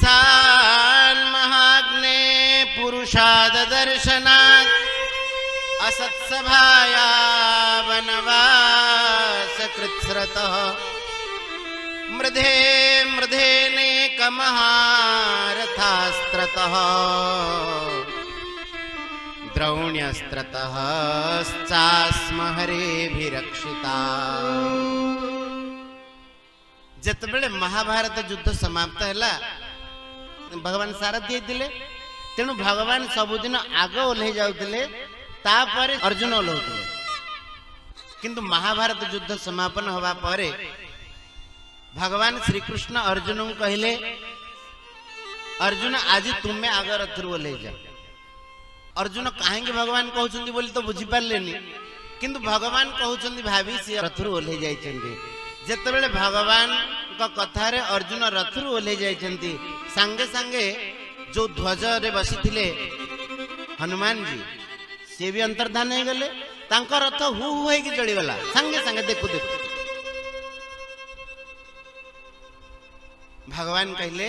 ईशान महाग्ने पुरुषाद दर्शनात् असत्सभाया वनवास कृत्स्रतः मृधे मृधेनेकमहारथास्त्रतः द्रौण्यस्त्रतः चास्म हरेभिरक्षिता। जेतबेले महाभारत युद्ध समाप्त हैला भगवान सारथी दिले तेणु भगवान सबुदिन आग ओल्हे जाउतिले तापर अर्जुन ओल्हौतिले किंतु महाभारत युद्ध समापन होबा परे भगवान श्री कृष्ण अर्जुन को कहले अर्जुन आज तुम्हें आग रथरु ओल्हे जा। अर्जुन कहीं भगवान कहउछंती बोली तो बुझी पारलेनी किंतु भगवान कहउछंती भाभी से रथरु ओल्हे जाइछंती। जेतेबेले भगवान का कथा रे अर्जुन रथरु ओल्हे जाइछंती संगे संगे जो ध्वज रे बसिथिले हनुमान जी से भी अंतर्धान हो गले तांका रथ हु हु होइकी चली गला संगे संगे देखु देखु। भगवान कहले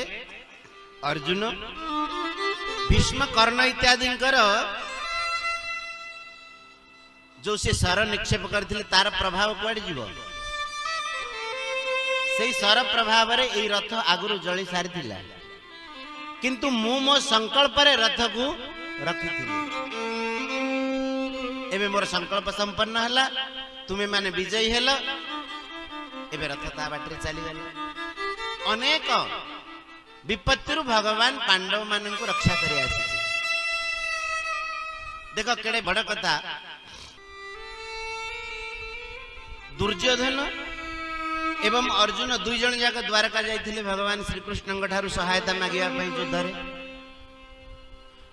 अर्जुन भीष्म कर्ण इत्यादि जो से शर निक्षेप करथिले तार प्रभाव कुआडे जीव से शर प्रभाव रे ए रथ आगुरु जली सारिथिला किंतु मु मो संकल्प रे रथ को रखिथिली एबे मोर संकल्प संपन्न हला तुमे माने विजयी हेलो एबे रथ ता बाटरे चली गले। अनेक विपत्ति भगवान पांडव मान को रक्षा कर देख केड़े बड़ कथा दुर्योधन एवं अर्जुन दुई जन जाक द्वारका जाइथिले भगवान श्री कृष्ण ठारू सहायता मागिया युद्ध रे।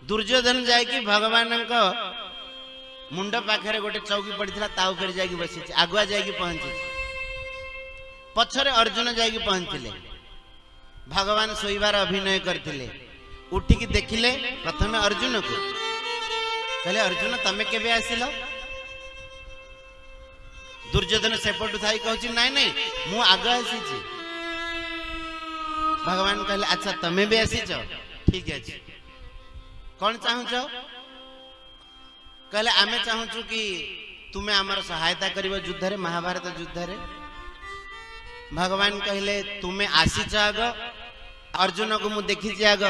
दुर्योधन जाइकी भगवान मुंड पाखे गोटे चौकी पड़ता ता ऊपर जाइकी बसी आगुआ जाइकी पहुंची पछरे अर्जुन जाइकी पहुंचले भगवान सोईबार अभिनय करथिले उठिकी देखिले प्रथम अर्जुन को कहले अर्जुन तमे केबे आसिल। दुर्योधन सेपटू थाई कहछि नाई नाई मु आग आसी छी। भगवान कहले अच्छा तमे भी आसी छ ठीक अछि कौन चाहूछ कहले आमे चाहूछु कि तुमे हमर सहायता करिवो युद्ध रे महाभारत युद्ध रे। भगवान कहले तुमे आसी छ आग अर्जुन को मु देखी छी आग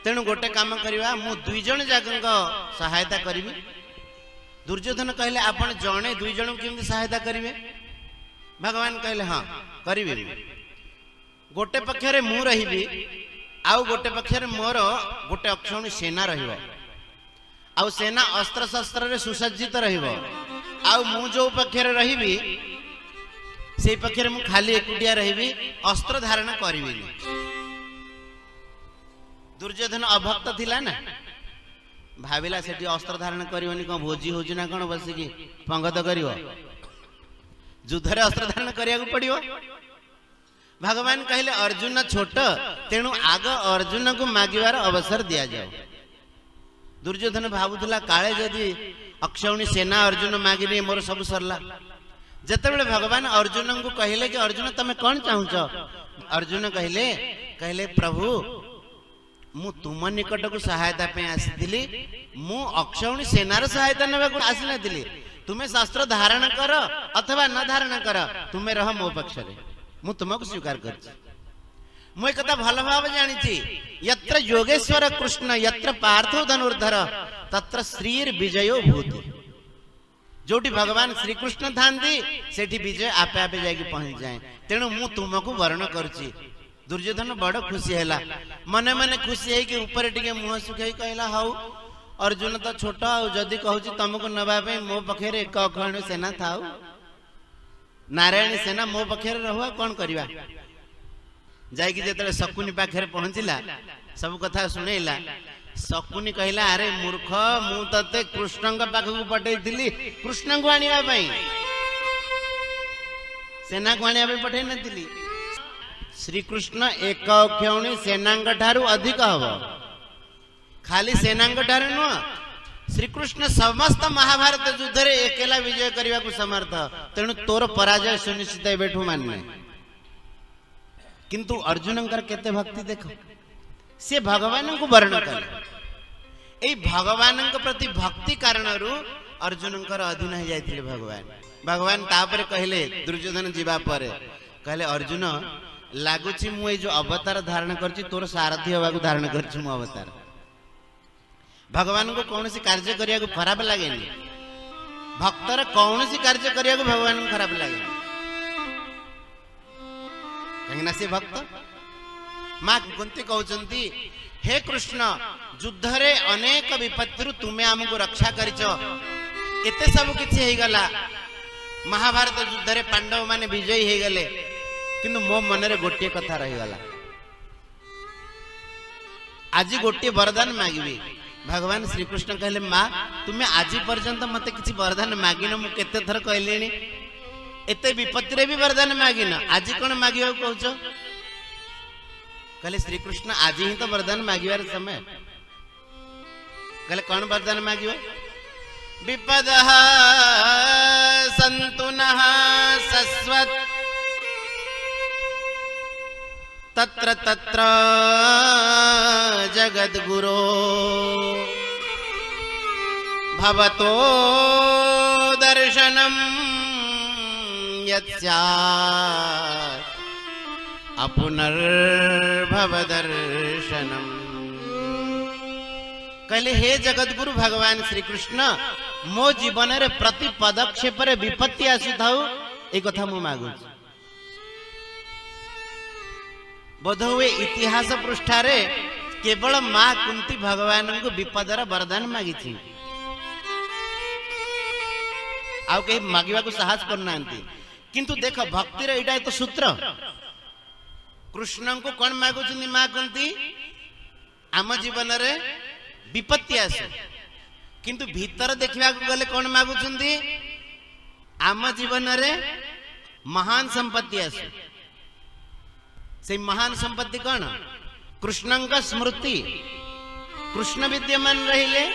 तेणु गोटे काम करिवा मु दुई जन जाकंग सहायता करिवि। दुर्योधन कहले आपण जणे दुई जन केमति सहायता करिवे। भगवान कहले हां करिवे गोटे पक्षरे मु रहिबी आउ गोटे पक्षरे मोर गोटे अक्षौणी सेना रहिबो आउ सेना अस्त्र शस्त्र रे सुसज्जित रहिबो आउ मु जो पक्षरे रहिबी से पक्षरे मु खाली एकुटिया रहिबी अस्त्र धारण करिविनी। दुर्योधन अभक्त थिला ना भाविला सेठी अस्त्र धारण करिवनी कोन भोजी होजी ना कोन बसिकी पंगत करिवो युद्ध रे अस्त्र धारण करिया को पड़िवो। भगवान कहले अर्जुन छोट तेणु आग अर्जुन को मागिवार अवसर दिया जाओ। दुर्योधन भावुला काले जदि अक्षौणी सेना अर्जुन मागिनी मोर सब सरला। जेतेबेले भगवान अर्जुन को कहले कि अर्जुन तमे कौन चाहूच अर्जुन कहले कहले प्रभु मु तुम निकट को सहायता पे आसीथिली मु अक्षौणी सेनार सहायता नेबा को आसी नथिली तुमे शास्त्र धारण कर अथवा न धारण कर तुमे रह मो पक्ष रे मु तुमको स्वीकार करछि। मु एक कथा भल भाव जानि छी यत्र योगेश्वर कृष्ण यत्र पार्थो धनुर्धर तत्र श्रीर विजयो भूति। जोटी भगवान श्री कृष्ण थांती सेठी विजय आपे आपे जाके पहुंच जाए तेणु मु तुमको वर्ण करछि। दुर्योधन बड़ खुशी हैला मने मने खुशी है कि ऊपर टिके मुह सुखाई कहला हाउ अर्जुन तो छोट आ जदि कहूची तुमको नबा पे मो पखेरे एक अखंड सेना थाउ नारायणी सेना मो पखेरे रहुआ कौन करिवा। जाइकी जेतले शकुनी पाखेरे पहुंचिला सब कथा सुनेला शकुनी कहला अरे मूर्ख मु तते कृष्ण पाखक पठै दिली कृष्ण को आनिबा पई सेना को आनिबा पई पठै नथिली। श्री कृष्ण एक अक्षौणी सेनांग ठारू अधिक हब खाली सेनांग ठारू नुह श्री कृष्ण समस्त महाभारत युद्ध रे एकेला विजय करने को समर्थ तेणु तोर पराजय सुनिश्चित एबेठू मानने। किंतु अर्जुन केते भक्ति देख से भगवान को वर्ण कले ए भगवान प्रति भक्ति कारण अर्जुन अधीन हो जाते भगवान भगवान तापर कहले दुर्योधन जीवा पर कहले अर्जुन लगुच मु जो अवतार धारण कर तोर सारथी हवा धारण कर अवतार भगवान को कौन सी कार्य करने को खराब लगे भक्तर कौन सी कार्य करने को भगवान को खराब लगे कहीं से भक्त माँ कुंती कहते हे कृष्ण युद्ध रे अनेक विपत्ति तुम्हें आमको रक्षा करिच एते सब किछि हे गला महाभारत युद्ध रे पांडव माने विजयी हे गले किंतु मो मन रे गोटे कथा रही गला आज गोटे वरदान मागिबी भगवान श्री कृष्ण कहले माँ तुम्हें आज पर्यंत मते किछि वरदान मागिन मु केते थर कहलेनी एते विपत्ति रे भी वरदान मागिन आज कोन मागियो कहउछ कहले श्री कृष्ण आज ही तो वरदान मागिबार समय कहले कौन वरदान मागियो विपदः सन्तु नः सस्वत् तत्र तत्र जगद्गुरो भवतो दर्शनं यत्स्यात् अपुनर्भव दर्शनम कहले हे जगद्गुरु भगवान श्री कृष्ण मो जीवन रे प्रति पदक्षेप रे विपत्ति आसी थाउ ए कथा मु मागु बोध हुए इतिहास पृष्ठा रे केवल मां कुंती भगवान को विपदर वरदान मागी थी आउ के मागिबा को साहस करना किंतु देख भक्ति रे एटा तो सूत्र कृष्ण को कौन मागुच माँ कुंती आम जीवन रे विपत्ति आसे किंतु भीतर देखा गले कौन मागुच आम जीवन रे महान संपत्ति आसे से महान संपत्ति कौन कृष्ण स्मृति कृष्ण विद्यमान रहिले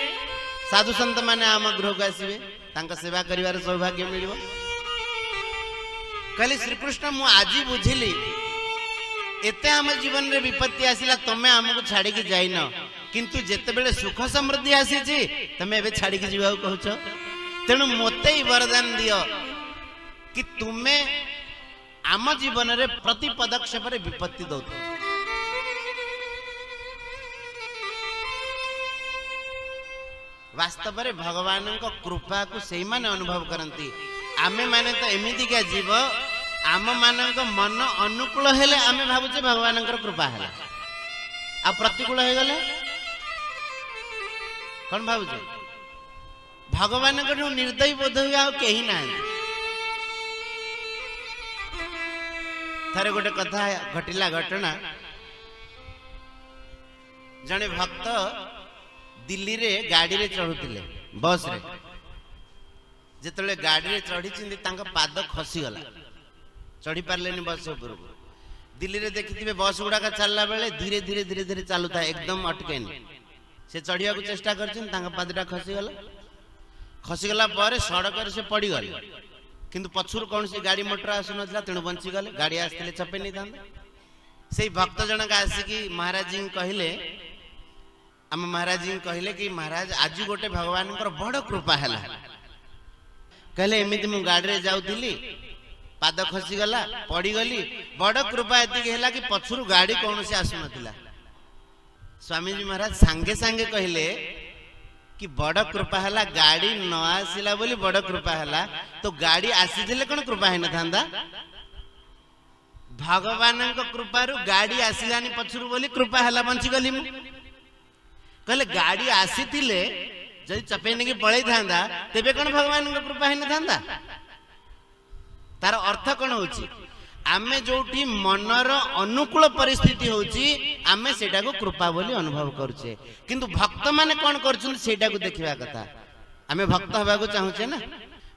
साधु संत माने आम गृह को आसवे तांका सेवा करिवार सौभाग्य मिलिबो कहले श्री कृष्ण मु आज बुझिली एते आम जीवन रे विपत्ति आसिला तमे हमको छाड़ी की जाइन किंतु जेते बेले सुख समृद्धि आसी छी तमे एबे छाड़ी की जीवा कहउछ तेनु मोते ही वरदान दियो कि तुमे आम जीवन रे प्रति पदक्षेप रे विपत्ति दो वास्तव रे भगवान को कृपा को सेही माने अनुभव करंती आमे माने तो एमिति का जीव आम मानक मन अनुकूल हेले आमे भाबुचे भगवान कृपा है आ प्रतिकूल हो गले कौन भाबुचे भगवान निर्दयी बोध हुए आ कहीं ना थारे गोटे कथा घटिला घटना जने भक्त दिल्ली रे गाड़ी रे चढ़ुतिले बस रे जेतले गाड़ी रे चढ़ी चिंदी तांका पाद खसी गला चढ़ी पारे बस ऊपर दिल्ली रे देखिए बस गुड़ाक चलला बेले धीरे धीरे धीरे धीरे चलू था एकदम अटकेनी से चढ़िया को चेष्टा कर पादटा खसीगला सड़क से पड़गले किंतु पछुर कौन सी गाड़ी मोटर आसु ना तेणु बंची गले गाड़ी आसते चपे नहीं था से भक्त जनक आसिकी महाराज जी कहले आम महाराज जी कहले कि महाराज आज गोटे भगवान बड़ कृपा है कहले एमती मु गाड़ी रे जाऊली पाद खसीगला पड़गली बड़ कृपा एति कि पछुर गाड़ी कौन से आसु ना स्वामी जी महाराज सांगे सांगे कहले कि बड़ कृपा है गाड़ी न आसिला बोली बड़ कृपा है तो गाड़ी आसी कौन कृपा है ना भगवान कृपारू गाड़ी आसिलानी पछुर बोली कृपा है बंची गली कहले गाड़ी आसी जदि चपे नहीं पलई था तेबे कौन भगवान कृपा है ना तार अर्थ कौन हो आमे जोठी मनर अनुकूल परिस्थिति होची आमे सेटा को कृपा बोली अनुभव करूचे किंतु भक्त माने कौन करछन सेटा को देखिबा कथा आमे भक्त हबा को चाहूचे ना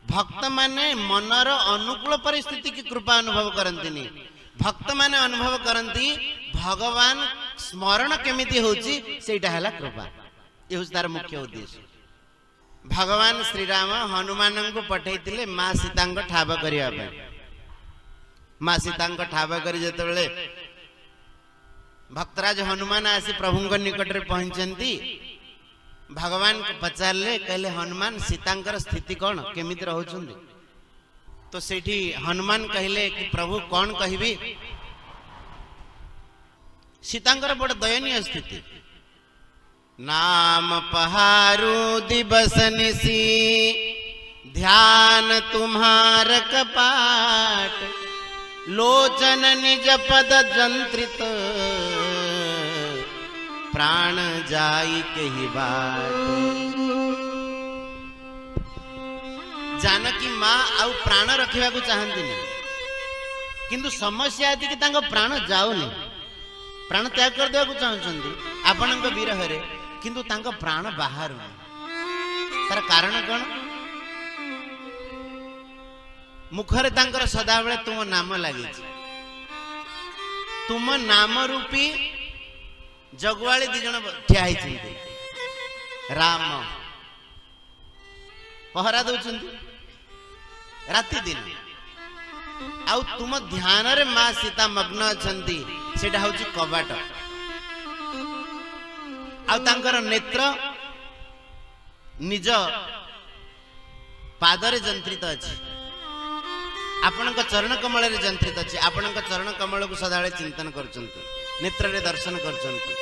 भक्त माने मनर अनुकूल परिस्थिति की कृपा अनुभव करंतिनी भक्त माने अनुभव करंती भगवान स्मरण केमिति होची सेटा हला कृपा ये तार मुख्य उद्देश्य भगवान श्री राम हनुमान को पठेइतिले मां सीता को ठाब करिया पे मां सीता ठाब करी जेतेबेले भक्तराज हनुमान आसी प्रभु निकट में पहुंचती भगवान को पचारे कहले हनुमान सीतांकर स्थिति कौन केमिति रहउछन्ति तो सेठी हनुमान कहले कि प्रभु कौन कहबी सीतांकर बड़ दयनीय स्थिति नाम पहारू दिवस निसी ध्यान तुम्हार कपाट लोचन निज पद जंत्रित प्राण जाई कही बाट जानकी माँ आउ प्राण रखा चाहती किंतु समस्या है कि प्राण जाऊनी प्राण त्याग कर देवा चाहते आपण विरह किंतु प्राण बाहर तार कारण कौन मुखरे सदा बेले तुम नाम लगी तुम नाम रूपी जगवाली दी जन ठिया राम पहरा दौरान राति दिन आउ तुम ध्यान रे माँ सीता मग्न अछंती सेटा होची कबाट आउ तांकर नेत्र निज पादरे जंत्रित अछि आपणक चरण कमल रे जंत्रित अछि आपणक चरण कमल को सदाळे चिंतन करचंती नेत्र रे दर्शन करचंती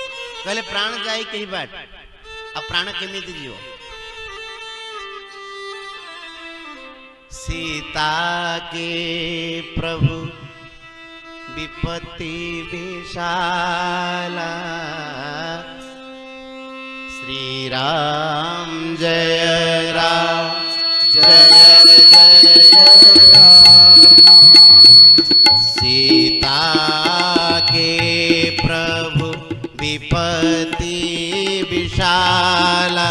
कहले प्राण जाई कही बाट आ प्राण केमिति जियो सीता के प्रभु विपत्ति विशाला श्री राम जय राम जय जय राम सीता के प्रभु विपत्ति विशाला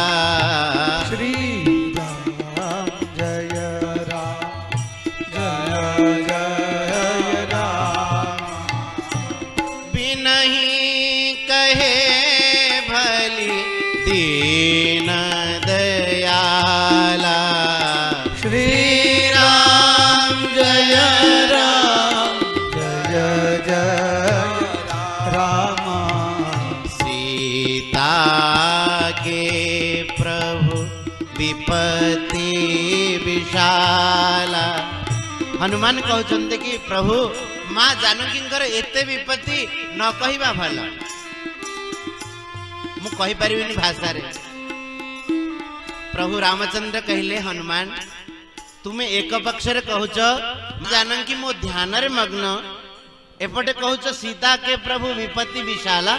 श्री राम जय राम जय जय राम बिनहि कहे भली दीन दयाला श्री राम जय राम जय जय राम सीता के प्रभु विपत्ति विशाला हनुमान कहते कि प्रभु माँ जानकी एते विपत्ति न कहवा भल मु कहि परिबिनी भाषा रे प्रभु रामचंद्र कहले हनुमान तुमे एक पक्ष रे कहूच जानकी मो ध्यान रे मग्न एपटे कहूच सीता के प्रभु विपत्ति विशाला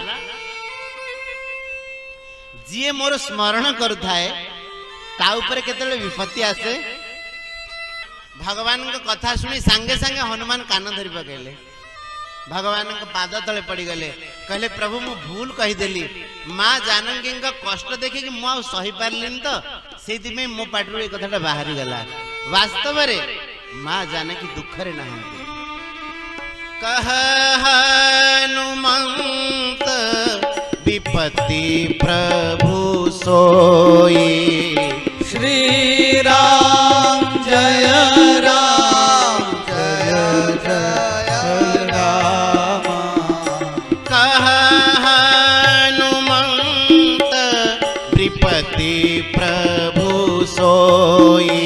जी मोर स्मरण करुथाए ता ऊपर केतले विपत्ति आसे भगवान कथा शुणी सांगे सांगे हनुमान कान धरी पकेले भगवान पाद तले पड़ी गले कहले प्रभु मु भूल कहीदेली माँ जानकी कष्ट देखी कि मुझे सही पार्लिन तो से मो पाटू ये कथा बाहरी गला वास्तव रे माँ जानकी दुखरे ना कह हनुमंत विपत्ति प्रभु सोई श्री राम जय राम जय जय राम कह हनुमंत विपत्ति प्रभु सोई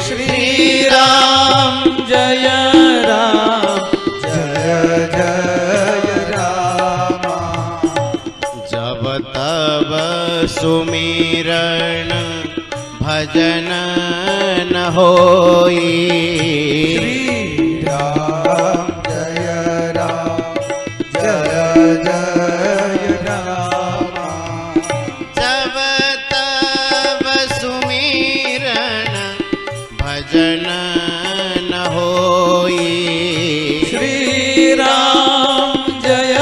श्री राम जय राम जय जय राम जब तब सुमिरण भजन न होई श्री राम जय राम जय जय राम जब तब सुमिरण भजन न होई श्री राम जय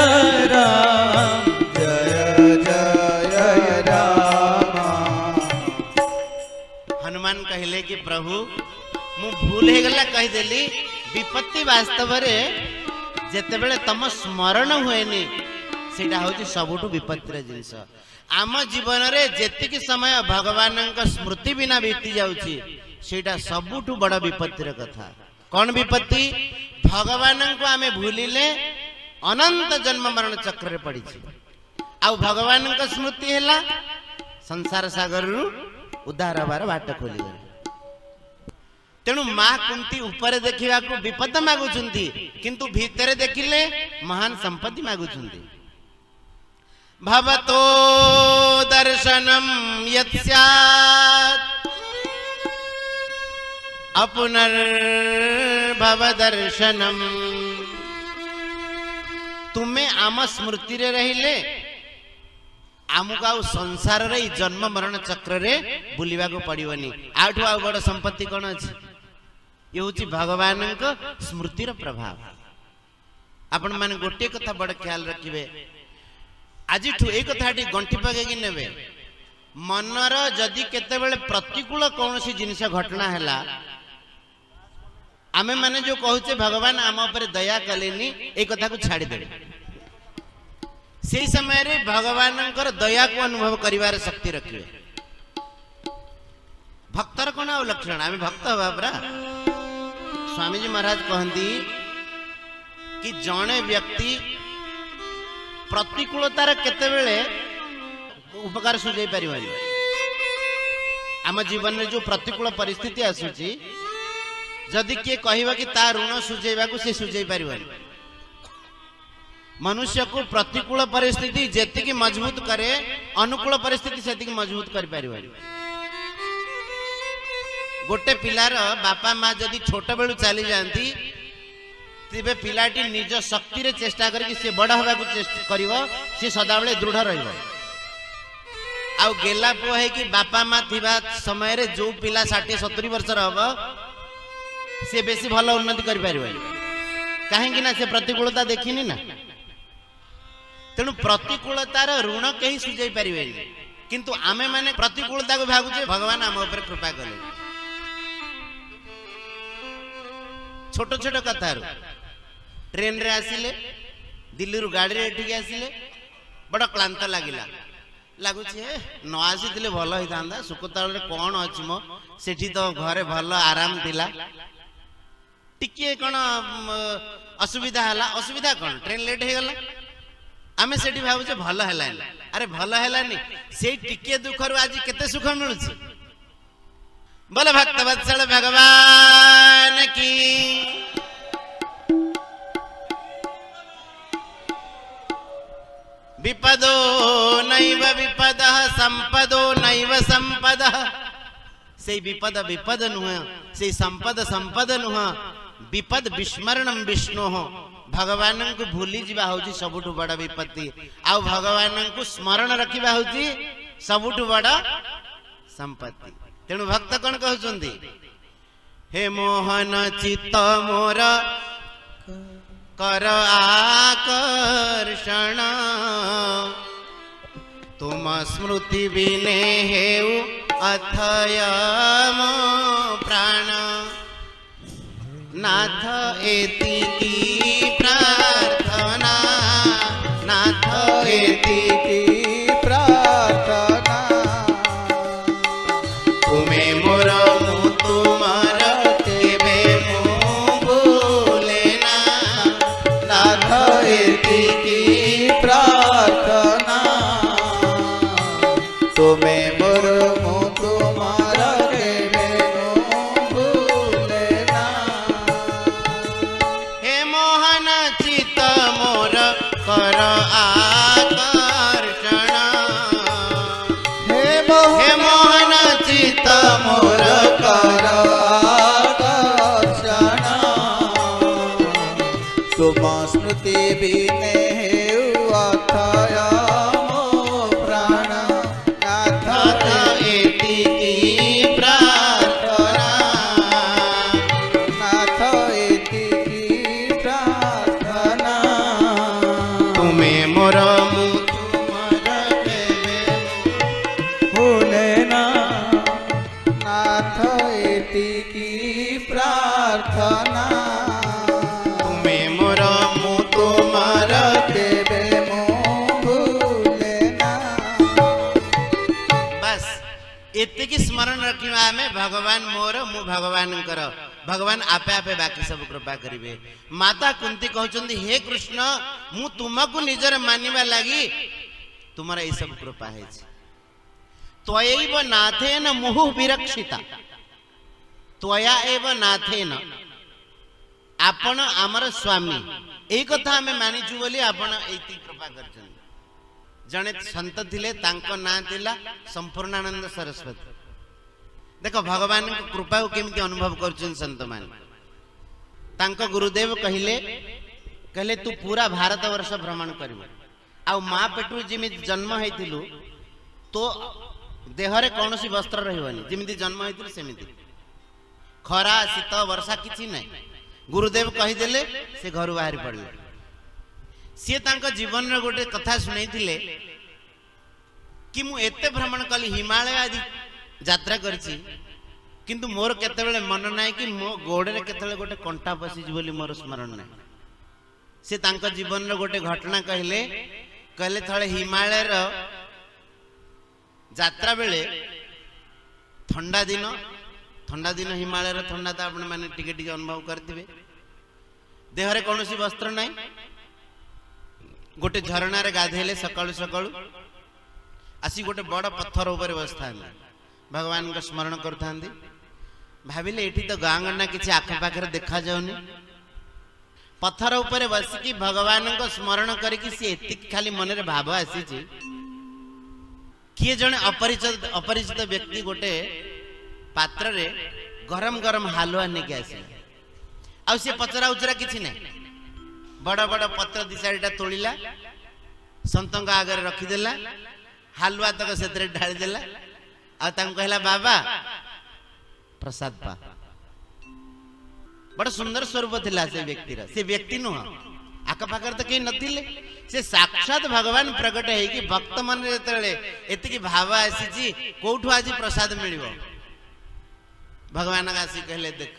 जय राम हनुमान कहले कि प्रभु मु भूल हे गला कह देली विपत्ति वास्तव रे जेते बेले तम स्मरण हुएनी सेटा होची सबुठु विपत्तिर जिंस आम जीवन रे जेतिकी समय भगवान स्मृति बिना बीती जाउची सेटा सबुठु बड़ विपत्तिर कथा कौन विपत्ति भगवान को आमे भूलिले अनंत जन्म मरण चक्र रे पड़ी आउ भगवान का स्मृति हैला संसार सागर रु उद्धार हबार बाट खोली गले तेणु माँ कुंती ऊपर देखा विपद मागुचंती किंतु भीतर देखिले महान संपत्ति मागुचंती भवतो दर्शनम यत् स्यात् अपुनर्भव दर्शनम तुम्हें आम स्मृति रे रहिले आमुक आउ संसार रे जन्म मरण चक्र रे बुलिबा को पड़िबनी आठु आ बड़ संपत्ति कोन अछि ये हूँ भगवान स्मृतिर प्रभाव आपण माने गोटे कथा बड़ ख्याल रखिबे आज ये कथा गंठी पगेगी नेबे मनर जदि केतेबेले प्रतिकूल कौन सी जिनिस घटना हैला आमे माने जो कहूचे भगवान आम ऊपर दया कलेनी ए कथा को छाड़ी देबे से समय रे भगवान दया को अनुभव करिवार शक्ति रखिबे भक्तर कोन आ लक्षण आमे भक्त हवा परा स्वामी जी महाराज कहती कि जड़े व्यक्ति प्रतिकूलतार केतेबेले उपकार सुझाई पारिबानी आम जीवन में जो प्रतिकूल परिस्थिति आसुची जदि किए कहवा कि ता ऋण सुझेबा को से सुझाई पारिबानी मनुष्य को प्रतिकूल परिस्थिति जेतिकी मजबूत करे अनुकूल परिस्थिति सेतिकी मजबूत कर पारिबानी गोटे पिलार बापा माँ जदि छोट बेलू चली जाती तेबे पिलाटी निज शक्ति रे चेष्टा करके से बड़ हवा को चेष्टा करिवो से सदाबले दृढ़ रहिबो आउ गेला पो है कि बापा माँ थिबा समय रे जो पिला 60-70 वर्ष हबो से बेसी भलो उन्नति करि पारिबो काहेकि ना से प्रतिकूलता देखिनी ना तेणु प्रतिकूलतार ऋण कहीं सुझाई पारिबेनी किंतु आमे माने प्रतिकूलता को भागुचे भगवान आम ऊपर कृपा कले छोट छोट कथा ट्रेन रे आसिले दिल्ली रु गाड़ी रे एठिक आसिले बड़ क्लांत लागिला लगुचे न आसी भल होता सुकताल कौन अच्छी मो सेठी तो घरे भल आराम थिला टिके कौन असुविधा है असुविधा कौन ट्रेन लेट हो गला आमे सेठी भावुचे भल है अरे भल है से टिके दुख रु आज केते सुख मिलू बोले भक्त वत्सल भगवान की विपदो नैव विपदः संपदो नैव संपदः से विपद विपद नुह से संपद संपद नुह विपद विस्मरणम विष्णु भगवान को भूली जीवा होची सबुठु बड़ा विपत्ति आउ भगवान को स्मरण रखिबा होची सबुठु बड़ा संपत्ति तेणु भक्त कौन कहते हे मोहन चित्त मोर कर आकर्षण तुम स्मृति बिने हेउ अथय मो प्राण नाथ एति की प्रार्थना नाथ एति की प्रार्थना तुम्हें मोर मु तुमार केबे मु भूलेना नाथ एति की प्रार्थना तुम्हें मोर मु तुमार केबे मु भूलेना हे मोहन चित्त मोर कर आकर्षण हे मोहन चित्त मोर कर आकर्षण तुम स्मृति बिने हेउ अथय मो प्राण नाथ नाथ एति की प्रार्थना नाथ एति की प्रार्थना तुम्हें मोर मु तुमार केबे भूलेना नाथ एति की प्रार्थना तुम्हें मोर मु तुमार केबे मो भूलेना बस एतिकी स्मरण रखिबा में भगवान मोर मु भगवान कर भगवान आपे आपे बाकी सब कृपा करिवे। माता कुंती कहउछन्ती हे कृष्ण मु तुमको निजर मानिबा लागि तुमरा ए सब कृपा है छी। त्वयैव नाथेन मुहु विरक्षिता त्वया एव नाथेन आपण आमर स्वामी ए कथा हमें मानिचु बोली आपण एति कृपा करछन। जने संत थिले तांको नाम थिला संपूर्णानंद सरस्वती। देखो भगवान को कृपा को केमती अनुभव करछन संत मान। तांको गुरुदेव कहले तू पूरा भारत वर्ष भ्रमण करिव आ मां पेटू जिमि जन्म हेतिलु तो देहरे कौनसी वस्त्र रहिबनी जिमिति जन्म हेतिलु सेमिति खरा शीत वर्षा किछि नै। गुरुदेव कहिदेले से घर बाहर पड़े। सी तांको जीवन रे गोटे कथा सुनैथिले कि मु एते भ्रमण कली हिमालय आदि यात्रा करछि किंतु मोर केतेबेले मन नाय कि मो गोड़ रे केतेबेले गोटे कंटा पसिज बोली मोर स्मरण नाय। से तांको जीवन रे गोटे घटना कहले थळे हिमालय रो यात्रा बेले ठंडा दिन हिमालय रो ठंडा तो आपण माने टिके टिके अनुभव करथिबे। देहरे कोनोसी वस्त्र नाय गोटे झरणा रे गाधेले सकाळु सकाळु आसी गोटे बड़ पत्थर ऊपर बसथा भगवान को स्मरण करथांदी। भाविले एठी तो गांगना किछि आख पाखरे देखा जाउनी पत्थर ऊपर बसिकी भगवान को स्मरण करिकी सी एति खाली मन रे भाव आसीची किए जने अपरिचित व्यक्ति गोटे पात्र रे गरम गरम हालुआ नेके आसी आ से पचरा उचरा किछि नै बड़ बड़ पत्र दिसारीटा तोलिला संतंग आगे रखीदेला हालुआ तक से ढाली देला आ तांको कहला बाबा प्रसाद पा। बड़ा सुंदर स्वरूप थिला से व्यक्ति नुह आख पाखर तो कहीं नथिले से साक्षात भगवान प्रकट है कि भक्त मन जेतले एतिकी भाव आसी कोठु आज प्रसाद मिलिबो भगवान आसी कहले देख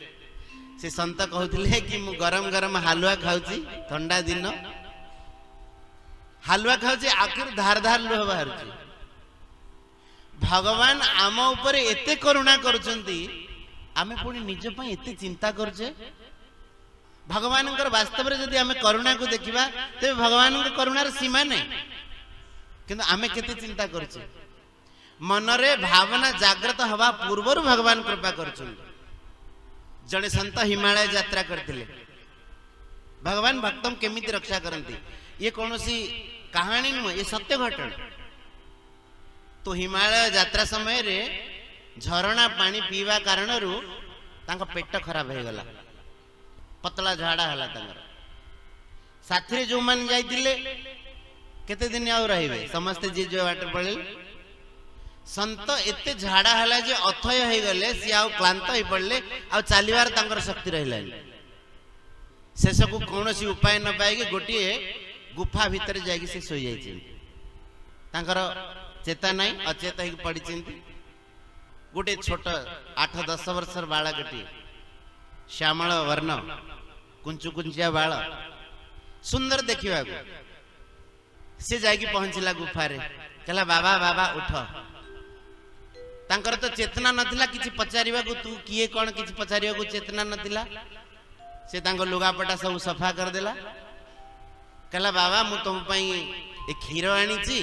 से संत कहते कि मु गरम गरम हालुआ खाऊची ठंडा दिन हालुआ खाऊची आखिर धार धार लुह बाहर भगवान आम ऊपर एते करुणा करुचंती आमे पुणी निज पई एते चिंता करछे। भगवान वास्तव रे जदि आमे करुणा को देखिबा तेबे भगवान करुणार सीमा नहीं किंतु आमे केते चिंता करछे मनरे भावना जागृत हवा पूर्वरु भगवान कृपा करछंती। जड़े संत हिमालय यात्रा करथिले भगवान भक्तम केमिति रक्षा करंती ये कौनसी कहानी नुह ये सत्य घटना। तो हिमालय यात्रा समय रे झरणा पानी पीवा कारण रु तांको पेट खराब हो गला पतला झाड़ा हला तांगर साथी जो मान जाइतिले केते दिन आउ रहिबे समस्त जी जो वाटर पड़े संत एते झाड़ा हला जे अथय हो गले सी आउ क्लांत हो पड़ले आ चालीबार तांकर शक्ति रहिलानी शेष को कौनसी उपाय न पाएगी गोटे गुफा भीतर जाके से सोई जाइछि तांकर चेता नहीं अचेत हो पड़ी गोटे छोट 8-10 वर्षर बालकटी श्यामल वर्ण कुंचु कुंचिया बाल सुंदर देखा सी जाकी पहुंचला गुफा रे कहला बाबा बाबा उठ तांकर तो चेतना नथिला किछि पचारिबा को तू किए कोन किछि पचारिबा को चेतना नथिला से तांको लुगापटा सब सफा कर देला कहला बाबा मु तुम पई ए क्षीर आनीची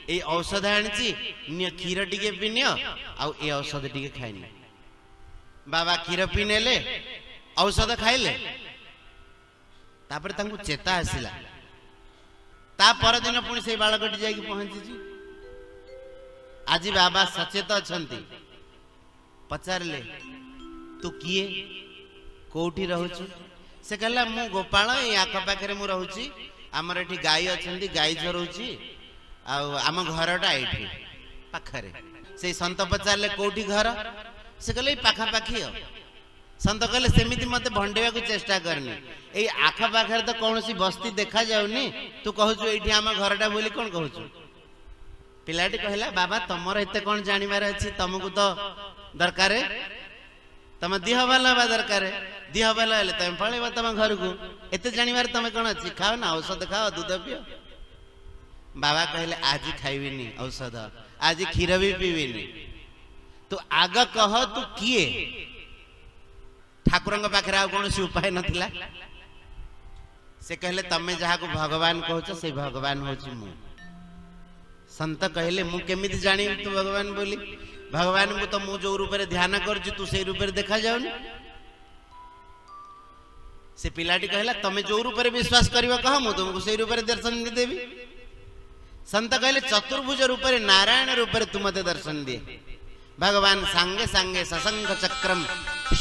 ए औषध आनीची निय क्षीर टिके पिनियो आ ए औषध टिके खाइनी बाबा क्षीर पिनेले औषध खाइले तापर तांको चेता आसिला ता पर दिन पुणी से बालकटी जाकी पहुंची आज बाबा सचेत अछंती पचारले तू किए कोठी रहउछु से कहला मु गोपाल ए आख पाखरे मु रहउची आमर एठी गाय अछंती गाय चरउची आ आम घरटा एठी पाखरे से संत पचारले कोठी घर से कहले पाखा पाखी संत कहले सेमिति मते भंडेवा को चेष्टा करनी ए आख पाखरे तो कौनसी बस्ती देखा जाउनी तू कहउछु एठी आम घरटा बोली कोन कहउछु पिलाटी कहला बाबा तमर एते कोन जानिबार अछि तुमको तो दरकार तम देह वाला बा दरकार देह वाला हेले तम पळेबा तम घर को एते जानिबार तमे कोन अछि खाओ ना औषध खाओ दूध पियो बाबा कहले आज खाइबिनी औषध आज क्षीर भी पीबिनी तो आग कह तू किए ठाकुर पाखे आ कौन उपाय नथिला से कहले तमे जहा को भगवान कहछ से भगवान होची मु संत कहले मु केमिति जानी तू भगवान बोली भगवान को तो मु जो रूप रे ध्यान करछि तू से रूप रे देखा जाउनी से पिलाटी कहला तमे जो रूप रे विश्वास करिवा कह मु तुमको से रूप रे दर्शन दे देबी संत कहले चतुर्भुज रूप रे नारायण रूप रे तू मते दर्शन दे भगवान सांगे सांगे सशंख चक्रम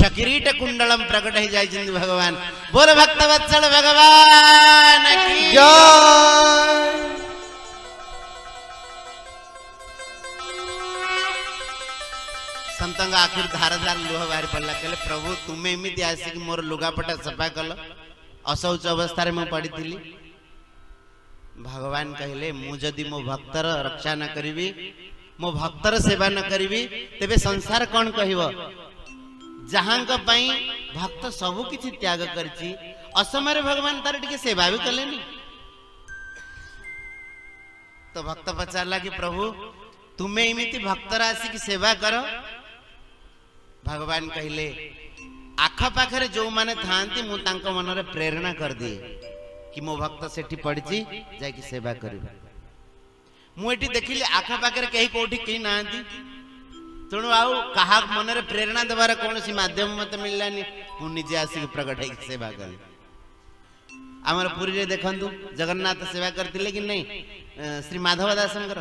शकिरीट कुंडलम प्रकट हो जाए भगवान बोल भक्त वत्सल भगवान की जय। संतंग आखिर धार धार लुह बाहर पड़ला कहले प्रभु तुम्हें एमती आसिक मोर लुगापटा सफा कल असौच अवस्था मु पड़ी थी भगवान कहले मु जदि मो भक्तर रक्षा न करी मो भक्तर सेवा न करी तेबे संसार कौन कहब जहां भक्त सबु किछि त्याग करछि असमय भगवान तार टिके सेवा भी कलेनी तो भक्त पचारला कि प्रभु तुम्हें इमिति भक्तर आसिक सेवा कर भगवान कहले आख पाखरे जो माने थांती मु तांको मनरे प्रेरणा कर दिए कि मो भक्त सेठी पड़छि जाय कि सेवा करिबा मु एठी देखिले आख पाखरे कहीं कोठी कहीं नांती तेणु आउ कहा मनरे प्रेरणा देवार कौन सी माध्यम मत मिललानी मु निजे आसिक प्रकट है सेवा कर आमर पुरी रे देखंतु जगन्नाथ सेवा करथिले कि नहीं श्री माधव दासंकर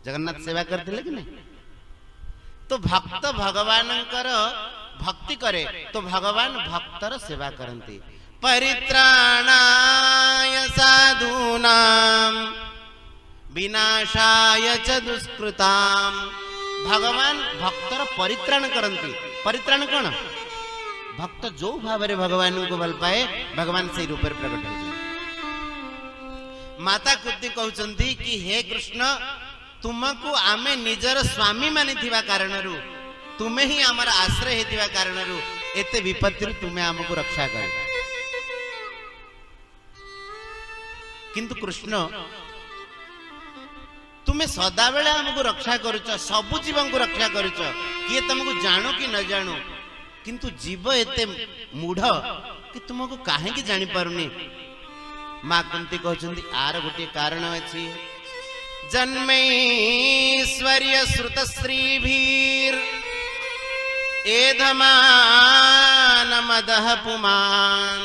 जगन्नाथ सेवा करथिले कि नहीं तो भक्त भगवानंकर भक्ति करे तो भगवान भक्तर सेवा करंती परित्राणाय साधूनां विनाशाय च दुष्कृतां भगवान भक्तर परित्राण करंती परित्राण कौन भक्त जो भाव रे भगवान को भल पाए भगवान से रूप में प्रकट हो जाए माता कुंती कहउचंती कि हे कृष्ण तुमको आमे निजर स्वामी मानि थिबा कारणरु तुम्हें ही आमर आश्रय हेतिबा कारणरु एते विपत्ति तुम्हें हमको रक्षा कर किंतु कृष्ण तुम्हें सदा बेले हमको रक्षा करुच सबु जीवन को रक्षा करुच किए तुमको जानो कि न जानो किंतु जीव एते मूढ़ कि तुमको काहे कि जानि पारुनी मां कुंती कहउचंती आर गोटे कारण अछि जन्मैश्वर्य श्रुत श्रीभीर एधमान मदह पुमान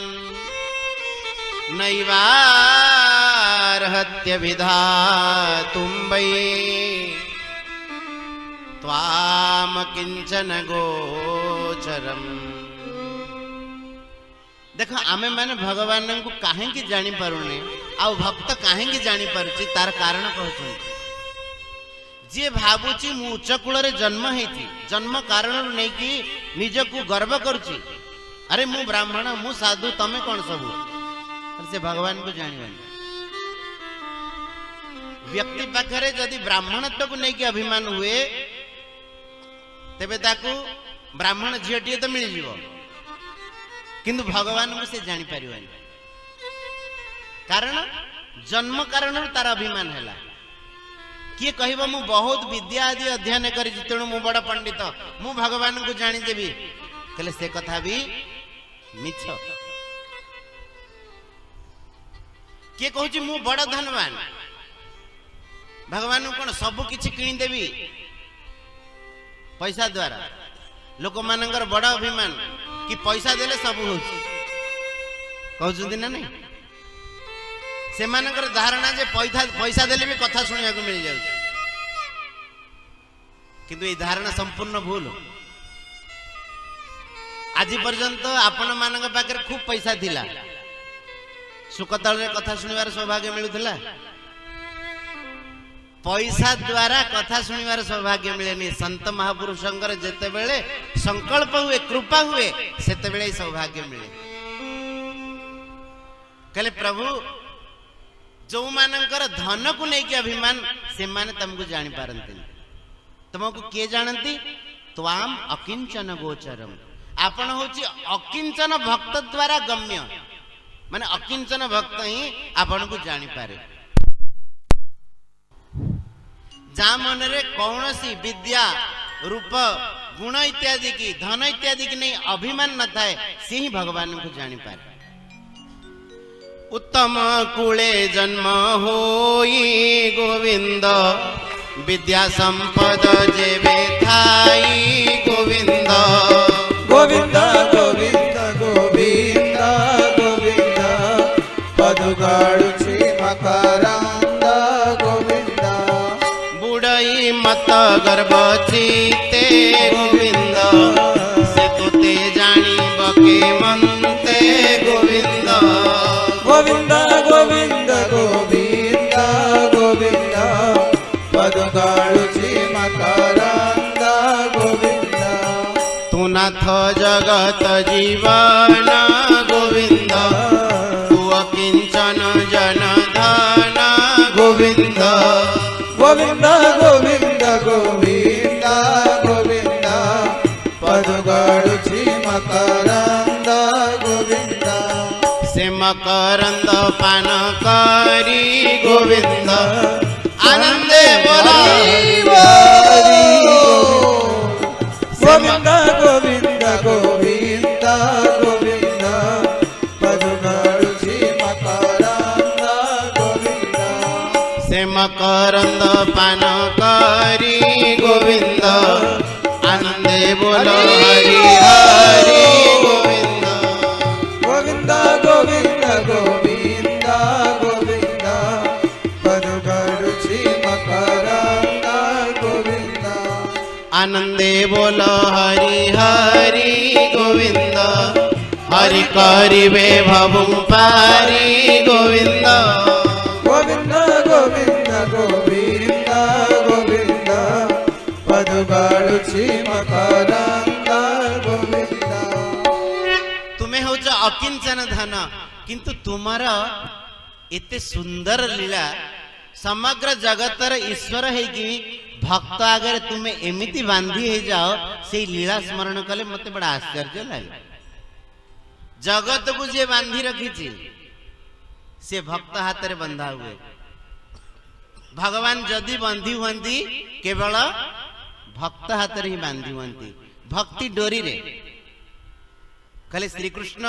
नैवार्हत्य विधातुं वै त्वाम किंचन गोचरम देखो आमे माने भगवान को काहे कि जानि पारुने आ भक्त काहे कि जानि पारुची तार कारण कहउछन जे भाबुची मु उच्च कुल रे जन्म हेती जन्म कारण नै कि निज को गर्व करूची अरे मु ब्राह्मण मु साधु तमे कोन सबु से भगवान को जानिबानी व्यक्ति पाखरे जदि ब्राह्मणत्व को नै कि अभिमान हुए तेबे ताकू ब्राह्मण झियटिए तो मिल जिवो किंतु भगवान को से जानि परिवानी कारण जन्म कारण तार अभिमान हैला किए कहबो मु बहुत विद्या आदि अध्ययन करि तेणु मु बड़ पंडित मु भगवान को जानि देबी कहले से कथा भी मिछ किए कहूची मु बड़ धनवान भगवान को सब किछि किनि देबी पैसा द्वारा लोक मानकर बड़ अभिमान कि पैसा देले सब होची कहउछंती ना नहीं से मानकर धारणा जे पैसा देले भी कथा सुनिया को मिल जाउछ किंतु ये धारणा संपूर्ण भूल आज पर्यंत आपण मानक पाकर खूब पैसा थिला सुकतल रे कथा सुनिवार सौभाग्य मिलुथिला पैसा द्वारा कथा सुनिवार सौभाग्य मिलेनी संत महापुरुषंकर जेते बेले संकल्प हुए कृपा हुए सेते बेले सौभाग्य मिले कहले प्रभु जो मानकर धन को लेके अभिमान से माने तुमको जानि पारंती तुमको किए जानती त्वाम अकिंचन गोचरम आपण होची अकिंचन भक्त द्वारा गम्य माने अकिंचन भक्त ही आपण को जानि पारे जा मन रे कौनसी विद्या रूप गुण इत्यादि की धन इत्यादि की नहीं अभिमान न थाए से ही भगवान को जानी पारे। उत्तम कुले जन्म होई गोविंद विद्या संपद जेबे थाई गोविंद गोविंद गोविंद गोविंद गोविंद पदुगाळुची मकरंद गोविंद बुड़ई मत गर्भ चीते गोविंद से तोते जानी बके मनते गोविंद गोविंद गोविंद गोविंद गोविंद पदुगाळुची मकरंद गोविंद तू नाथ जगत जीवन गोविंद तू अकिंचन जन धन गोविंद गोविंद गोविंद गोविंद गोविंद पदुगाळुची मकरंद गोविंद से मकरंद पान करी गोविंद आनंदे बोला गोविंद गोविंद गोविंद गोविंद पदुगाळुची मकरंद गोविंद से मकरंद पान करी गोविंद आनंदे बोलो हरि हरि गोविंद गोविंद गोविंद गोविंद गोविंद पदुगाळुची मकरंद गोविंद आनंदे बोलो हरि हरि गोविंद हरि करिबे भवुं पारी गोविंद गोविंद गोविंद गोविंद गोविंद पदुगाळुची मकरंद गोविंद तुम्हें होच अकिंचन धन किंतु तुमार एते सुंदर लीला समग्र जगतर ईश्वर है कि भक्त आगे तुम्हें एमिति बांधी है जाओ से लीला स्मरण कले मते बड़ा आश्चर्य लगे। जगत को जे बांधी रखी से भक्त हाथ रे बंधा हुए भगवान जदि बांधी हुंती केवल भक्त हाथ रे ही बांधी हुंती भक्ति डोरी रे कले श्री कृष्ण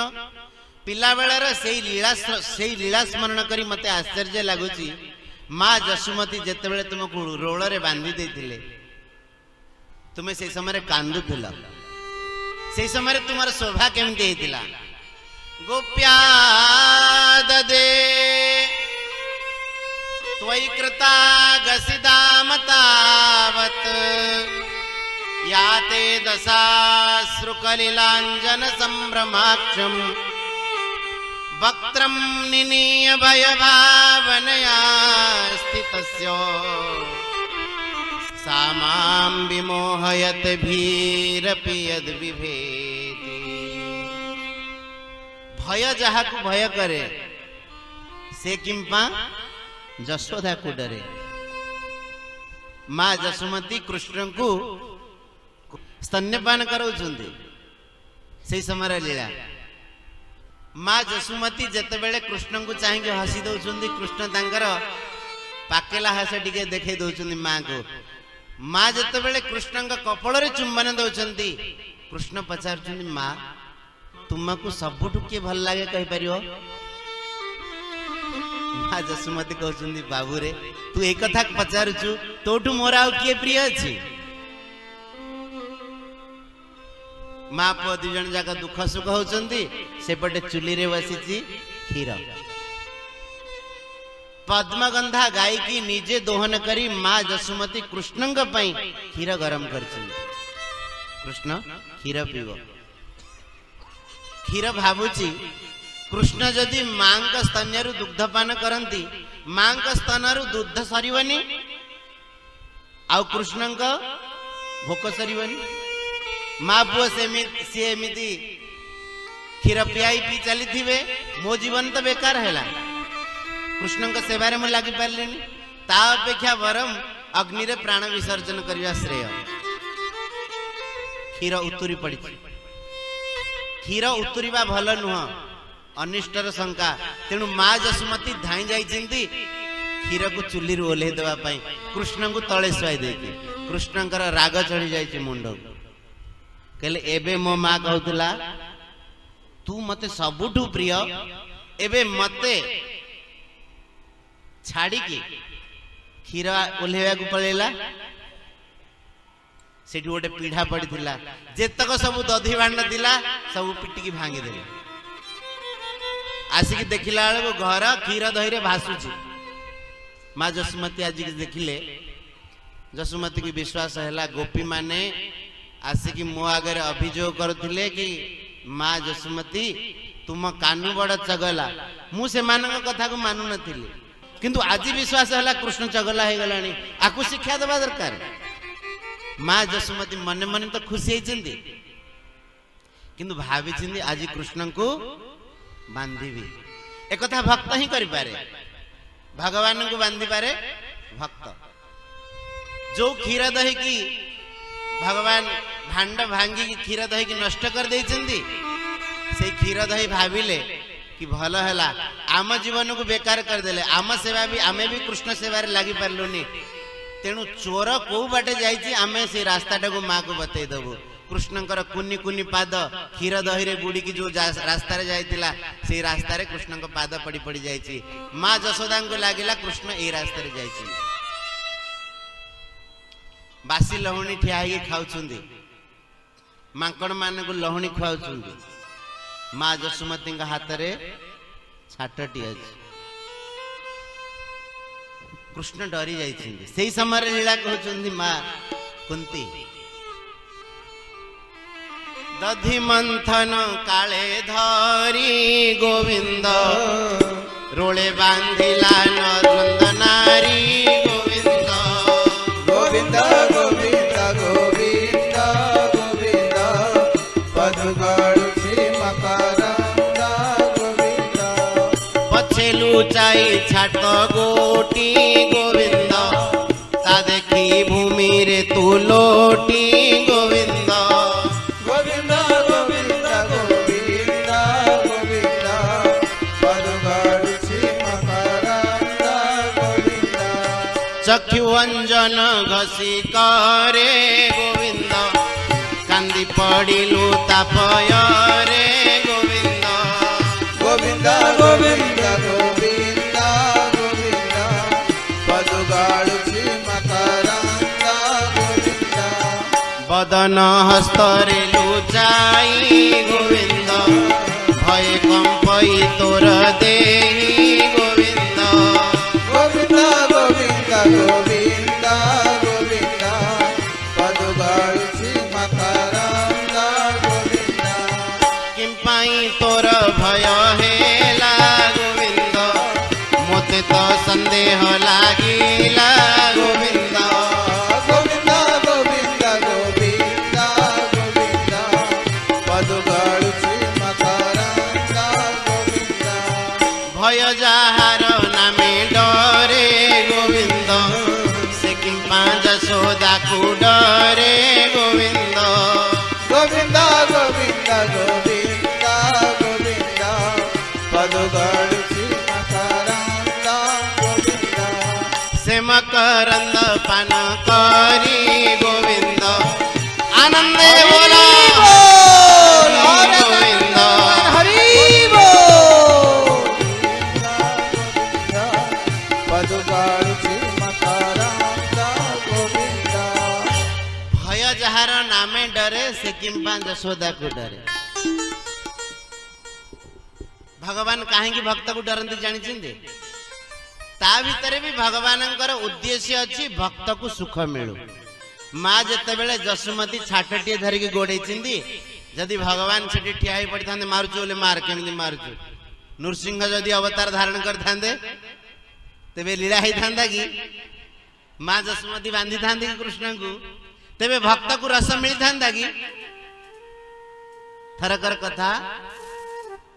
पिला बेलार से लीला स्मरण करी मते आश्चर्य लगुची माँ जसुमती जेते बेले तुमको रोल रे बांधी देथिले तुम्हें से समय कांदुथिला से समय तुम्हारा शोभा केमती हेतिला गोप्या ददे त्वयि कृता गसिदामतावत याते दशाश्रुकलिलाञ्जन संभ्रमाक्षम् वक्त्रं निनीय भयभावनया स्थितस्य सा मां विमोहयत भीरपि यद्विभेति। भय जहा को भय करे से किंपा जशोदा को डरे। माँ जसुमती कृष्ण को स्तन्यपान कराउछन्ती से समय लीला माँ जसुमती जेते बेले कृष्ण को चाहिए हसी दौरान कृष्ण तांकर पाकेला हास टिके देखे दौरान माँ को माँ जेते बेले कृष्ण कपाल रे चुंबन दौरान कृष्ण पचार माँ तुमको सबुठु किए भल लगे कहि परियो माँ जसुमती कहउछन्ती बाबू रे तू एक कथा पचारुछु तोठु मोर आउ किए प्रिय अछि। माँ पुओ दु जन जाक दुख सुख होचंती सेपटे चुली रे बसिची क्षीर पद्मगंधा गाय की निजे दोहन करी माँ जसुमती कृष्ण क्षीर गरम कर कृष्ण क्षीर पीव क्षीर भावुची कृष्ण जदि माँ का स्तन्यरु दुग्धपान करती माँ का स्तनरु दुग्ध सरीबनी आउ कृष्ण भोक सरीबनी माँ पुओ सी एमती क्षीर पियाई पी चली थे मो जीवन तो बेकार है कृष्ण सेवार मुझे लगी पारे ता अपेक्षा वरम अग्नि रे प्राण विसर्जन करने श्रेय। क्षीर उतुरी पड़ी क्षीर उतुरीबा भल नुह अनिष्टर शंका तेणु माँ जसुमती धाई जाइछन्ती क्षीर को चुली ओल्हे देवाई कृष्ण को तले शुआई देती कृष्ण राग चढ़ी जाइए मुंड को कहले एबे मो माँ कहूला तू मते सबुठु प्रिय एबे मते छाड़ी की क्षीर ओल्हेवा को पळेला सेठी गोटे पीढ़ा पड़ी जेतक सब दधी भांड थिला सब पिटिकी भांगी देले आसिक देखिला बेलू घर क्षीर दही रे भासुची माँ जसुमती आज देखिले जसुमती की विश्वास है गोपी माने आसिक मो आगे अभियोग करथिले कि माँ जसुमती तुम कानू बड़ चगला मुझे कथा को मानु नथिली किंतु आज विश्वास है कृष्ण चगला हो गलानी आकु शिक्षा देवा दरकार माँ जसुमती मन मन तो खुशी होती किंतु भावी आज कृष्ण को बांधीबी एक कथा भक्त ही करि पारे भगवान को बांधी पारे भक्त जो क्षीर दही की भगवान भांड भांगी की क्षीर दही की नष्ट कर देइछन्ती से क्षीर दही भाविले कि भल है आम जीवन को बेकार करदेले आम सेवा भी आमे भी कृष्ण सेवा रे लागी पारलुनी तेणु चोर को बाटे जाइछि आमे से रास्ताटा को माँ को बतई देबु कृष्णकर कुनी कुनी पाद क्षीर दही रे बुड़ी की जो रास्ता रे जाइतिला से रास्ता रे कृष्ण को पाद पड़ी पड़ी जाइछि माँ जशोदा को लागिला कृष्ण ए रास्ता रे जाइछि बासी लहुणी ठिया ही खाउछुंदी मांकड़ मान को लहुणी खुआउछुंदी माँ जसुमती हाथ रे छाटटी अछि कृष्ण डरी जाइछिंदी सेही समय रे लीला कहउछुंदी माँ कुंती दधि मंथन काले धरी गोविंद रोले बांधिला नंद नारी गोविंद गोविंद गोविंद गोविंद गोविंद पदुगाळुछि मकरंद गोविंद पछे लुचाई छाट गोटी गोविंद ता देखी भूमि रे तू लोटी गोविंद गोविंद गोविंद गोविंद गोविंद पदुगाळुछि मकरंद गोविंद चक्षु अंजन घसी करे गोविंद कांदी पड़िलु तापय रे गोविंद गोविंद गोविंद गोविंद गोविंद पदुगाळुछि मकरंद गोविंद बदन हस्तरे लुचाई गोविंद भय कंपई तोर देही गोविंद गोविंद गोविंद गोविंद गोविंद पदुगाळुछि मकरंद गोविंद किंपाई तोर भय हेला गोविंद मोते तो संदेह लागिला गोविंद गोविंद गोविंद गोविंद गोविंद पदुगाळुछि मकरंद गोविंद भय जाहार नामे डरे गोविंद से किंपा जशोदा को डरे गोविंद गोविंद गोविंद गोविंद गोविंद पदुगाळुछि मकरंद गोविंद से मकरंद पान करी गोविंद आनंदे बोला गोविंद हरि बोल पदुगाळुछि मकरंद गोविंद भय जहार नामे डरे से किंपा जशोदा को डरे भगवान कहीं भक्त को डरती जानी ता भितरे भी भगवान उद्देश्य अच्छी भक्त को सुख मिलू माँ जिते बेले जसुमती छाटटी धरिकी गोड़े जदि भगवान से ठिया पड़ी था मारुचु बोले मार केमी मारुचु नृसिंह जदि अवतार धारण करते तेरे लीला होता कि माँ जसुमती बांधी था कि कृष्ण को तेरे भक्त को रस मिली था कि थरकर कथा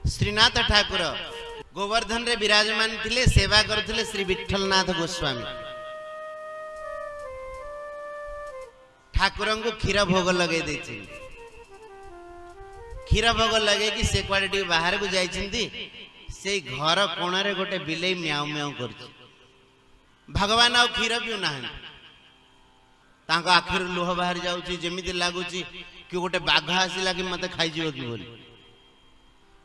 श्रीनाथ ठाकुर गोवर्धन रे विराजमान थिले सेवा करथिले श्री विठ्ठलनाथ गोस्वामी ठाकुर को क्षीर भोग लगे देछि क्षीर भोग लगे कि से क्वालिटी बाहर को जाइछिंती से घर कोण रे गोटे बिलेई म्याऊ म्याऊ करछि भगवान आ क्षीर पिउ ना तांको आखिर लुह बाहर जाउछि जेमिति लागुछि कि गोटे बाघ आसिला कि मत खाई कि बोली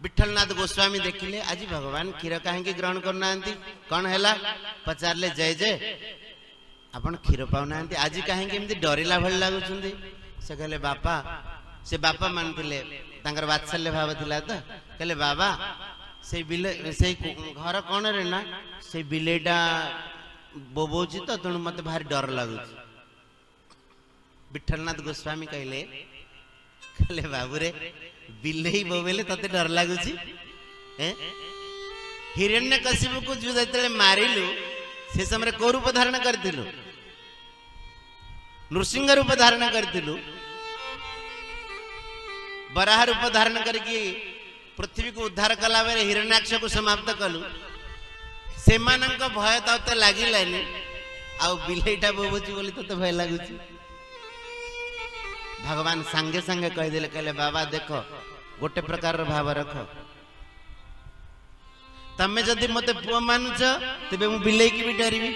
विठलनाथ गोस्वामी देखिले आज भगवान क्षीर कहीं ग्रहण करना कौन है पचारे जय जय आपण क्षीर पाऊना आज कहीं डरला भल लगुच से कहले बापा से बापा मानते वात्सल्य भाव थिला तो कहले बाबा से बिले से घर कौन रे ना से बिलेटा बोबोची तो तेणु मत भारी डर लगुच विठलनाथ गोस्वामी कहले कहले बाबू रे बिलेई बोबेले तते डर लगुच हिरण्यकशिपु को जो जते मारिलु से समय को रूप धारण करथिलु नृसिंह रूप धारण करथिलु बराह रूप धारण करके पृथ्वी को उद्धार कला बेले हिरण्याक्ष को समाप्त कलु से भय तते लगिलानी आ बिलेटा बोबुची बोली तते भय लगुच भगवान सांगे सांगे कहीदेले कहले बाबा देख गोटे प्रकार भाव रख तमे जदि मते पुआ मानुच तेबे मु बिलेई की भी डरबी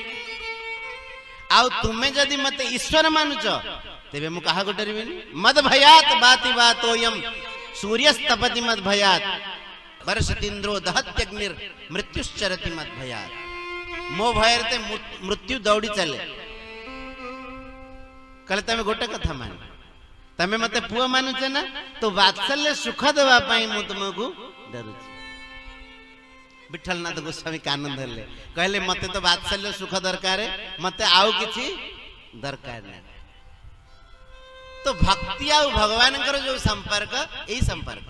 आउ तुमे जदि मते ईश्वर मानुच तेबे मु कहा को डरबिनी मद भयात बाति बातोयम सूर्यस्तपति मद भयात वर्षतीन्द्रो दहत्यग्निर मृत्युश्चरति मद भयात मो भयरते मृत्यु दौड़ी चले कहले तमे गोटे कथा मान तमे मते पुआ मानुच ना तो वात्सल्य सुख देवा पई मु तुमको डरुची विठलनाथ गोस्वामी कान धरले कहले मते तो वात्सल्य सुख दरकार मते आउ किछि दरकार नहीं तो भक्ति आ भगवान जो संपर्क यही संपर्क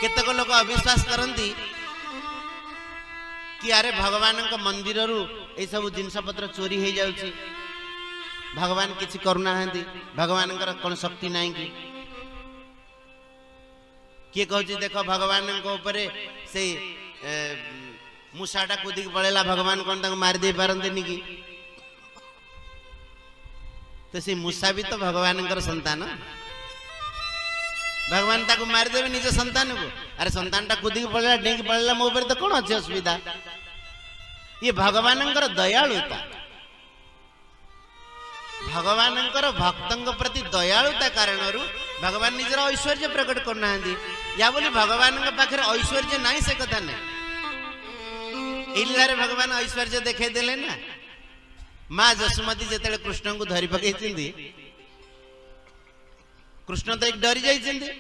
केतक लोग अविश्वास करती कि अरे भगवान मंदिर रु ये सब जिनस पत्र चोरी हो जाउची भगवान किछि करुना हंती भगवान कौन शक्ति नहीं कि किए कहूँ देख भगवान ऊपर से मूषाटा कूदिक पड़ेला भगवान कौन मारी दे पारंती कि तो से मूषा भी तो भगवान संतान भगवान ताको मारिदेवे निज संतान को अरे संतान टा कूदिक पड़ेला डेंगी पड़ेला मो ऊपर तो कौन अच्छी असुविधा ये भगवान दयालुता भगवान भक्तों प्रति दयालुता कारण भगवान निजर ऐश्वर्य प्रकट करना या बोली भगवान पाखे ऐश्वर्य नहीं से कथा नहीं इलारे भगवान ऐश्वर्य देखे देले ना माँ जसुमती जिते कृष्ण को धरी पकई कृष्ण तो एक डरी जाइए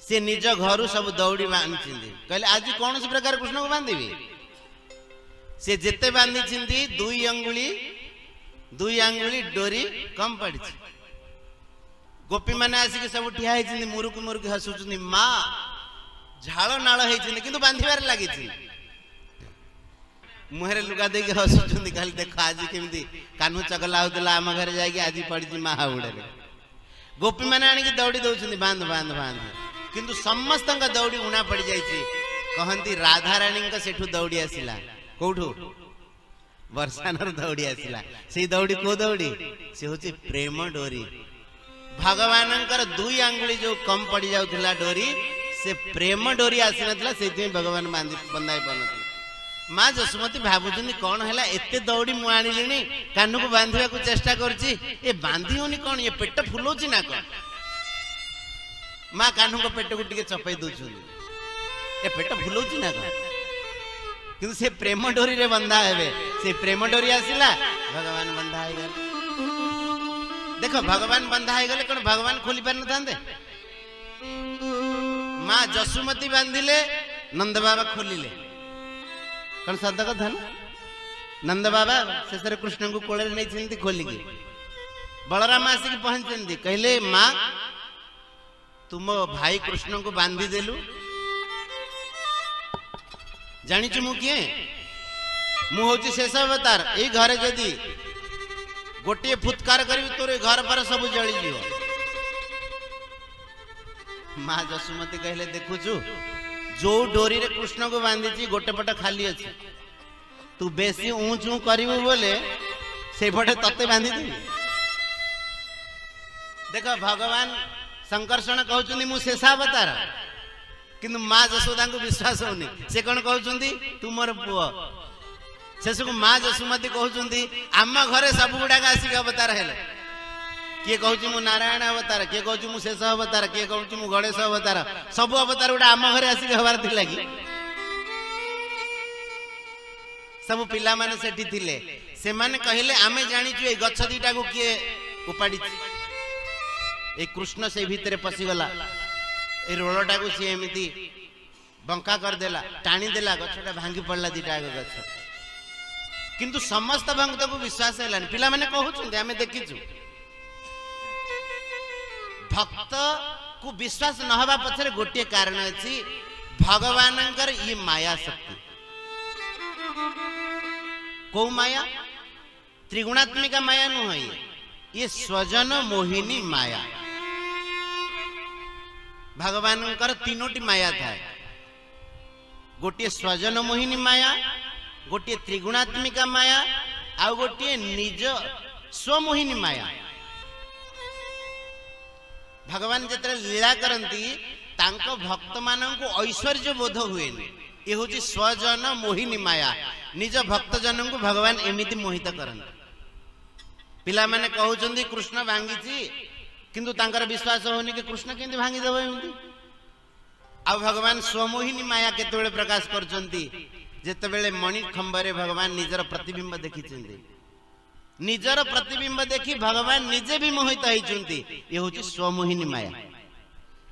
से निज घर सब दौड़ी बांधी कहले आज कौन सी प्रकार कृष्ण को बांधि से जिते बांधी दुई अंगुली डोरी कम पड़ी गोपी मैंने आसिक सब ठिया मुरुक मुरुक हसुच माँ झाड़ नाल कि बांधार लगी मुहरे लुगा दे हसुच्च खाली देख आज केमी कान्हू चगला होता आम घर जाकि आज पड़ी माँ हाउड़े गोपी मैंने आणिक दौड़ी दौरान बांध बांध बांध किंतु समस्त दौड़ी उणा पड़ जाइए कहती राधाराणी सेठू दौड़ी आसला कौठू वर्षानर दौड़ी आसला से दौड़ी को दौड़ी से हूँ प्रेम डोरी भगवान दुई आंगुली जो कम पड़ जाऊला डोरी से प्रेम डोरी आसी ना से भगवान बंधाई पार माँ जसुमती भावुं कौन है एत दौड़ी मु आनी कान को बांधा को चेष्टा करची बांधी होनी कौन ये पेट फुलाऊँ ना कौन माँ कान को पेट को टे चपई दौरान ए पेट फुलाऊँ ना कौन कि से प्रेम डोरी रे बंधा है से प्रेम डोरी आसला भगवान बंधा हो गए देख भगवान बंधा हो गले कौन भगवान खोली पार न माँ जसुमती बांधिले नंद बाबा खोलिले कौन सद कथा ना नंद बाबा शेष कृष्ण को कोल नहीं खोलिकी बलराम आसिक पहुंचती कहले माँ तुम भाई कृष्ण को बांधी देलु जानिचु मु किए मु होची शेष अवतार ए घरे जदी गोटे फुत्कार करी तोर घर पर सब जली जीव माँ जसुमती कहले देखुचु जो डोरी रे कृष्ण को बांधी गोटे पट खाली अच्छी तू बेसी ऊंच करू बोले से पटे तते बांधी देख भगवान संकर्षण कहते मु शेषावतार किंतु माँ जसोदा को विश्वास होनी से कौन कहते तू मोर पुओ शेष को माँ जसुमती कहते आम घरे सब गुड़ाक आसिक अवतार है किए कहूँ मु नारायण अवतार, किए कहूँ मु शेष अवतार, किए कहूँ मु गणेश अवतार, सब अवतार गोटे आम घरे आसिक हबार थिला कि सब पिला माने सेठी थिले। से माने कहले आमे जानिचु ए गछ दीटा को किए उपाड़ी, ए कृष्ण से भीतर पशिगला, ए रोलटा को सी एमिति बंका कर देला, टाणी देला, गछटा भांगी पड़ला दीटा गछ। किंतु समस्त भक्त को विश्वास हैलानी। पिला माने कहउछुंते आमे देखिछु भक्त को विश्वास न हवा पछरे गोटे कारण अछि, भगवानंकर ये माया शक्ति। को माया? त्रिगुणात्मिका माया नु है, ये स्वजन मोहिनी माया। भगवानंकर तीनोटी माया था, गोटे स्वजन मोहिनी माया, गोटे त्रिगुणात्मिका माया, आ गोटे निज स्वमोहिनी माया। भगवान जिते लीला करती तांको भक्त मानक ऐश्वर्य बोध हुए, ये हूँ स्वजन मोहिनी माया। निज भक्त जन को भगवान एमिति मोहित करते। पिला माने कहउचंदी कृष्ण भांगी, किंतु तांकर विश्वास होनी कि कृष्ण केंति भांगी देबो एमिति। आ भगवान स्वमोहिनी माया केतेबेले प्रकाश करचंती, जेतेबेले मणि खंबरे भगवान निजर प्रतिबिंब देखिचंती। निजर प्रतिबिंब देखी भगवान निजे भी मोहित होइचंती, ये होची स्वमोहिनी माया।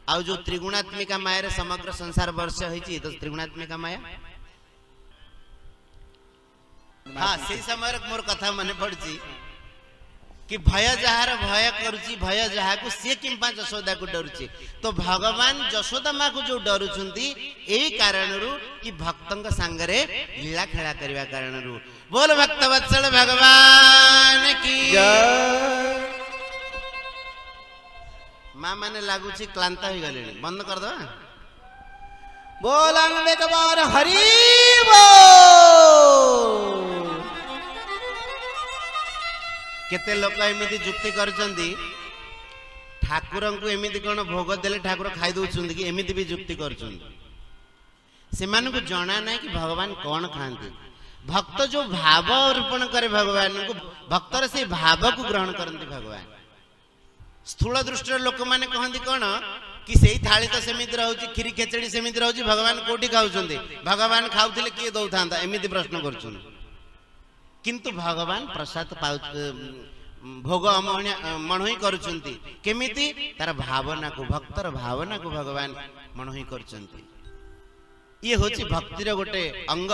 आ जो त्रिगुणात्मिका माया रे समग्र संसार वर्ष होइची, तो त्रिगुणात्मिका माया। हाँ, से समय मोर कथा मने पड़ची कि भय जहार भय करुची, भय जहा को से किंपा जशोदा को डरुची। तो भगवान जशोदा माँ को जो डरुचंती एही कारणरू कि भक्तंक संगरे लीला खेला करवा कारणरू। बोल भक्त वत्सल भगवान की जय। माँ माने लागुची क्लांता हो गले, बंद कर दो। बोलन एक बार हरि बोल। केते लोक एमिति जुक्ति करचंदी, ठाकुर को एमिति कोन भोग देले ठाकुर खाई दउचंदी कि एमिति भी जुक्ति करचंदी। सेमान को जाना नहीं कि भगवान कौन खाती। भक्त जो भाव अर्पण करे भगवान को, भक्तर से भाव को ग्रहण करती भगवान। स्थूल दृष्टि लोक माने कहंदी कोन कि सेही थाली तो सेमिति रहउची, खीरी खेचड़ी सेमिति रहउची, भगवान कोठी खाउचंदी, भगवान खाउथिले किए दउथांता, एमिति प्रश्न करचंदी। किंतु भगवान प्रसाद भोग मणोही करुचंती केमिति, तार भावना को, भक्तर भावना को भगवान मणोही करुचंती। ये होची भक्तिर गोटे अंग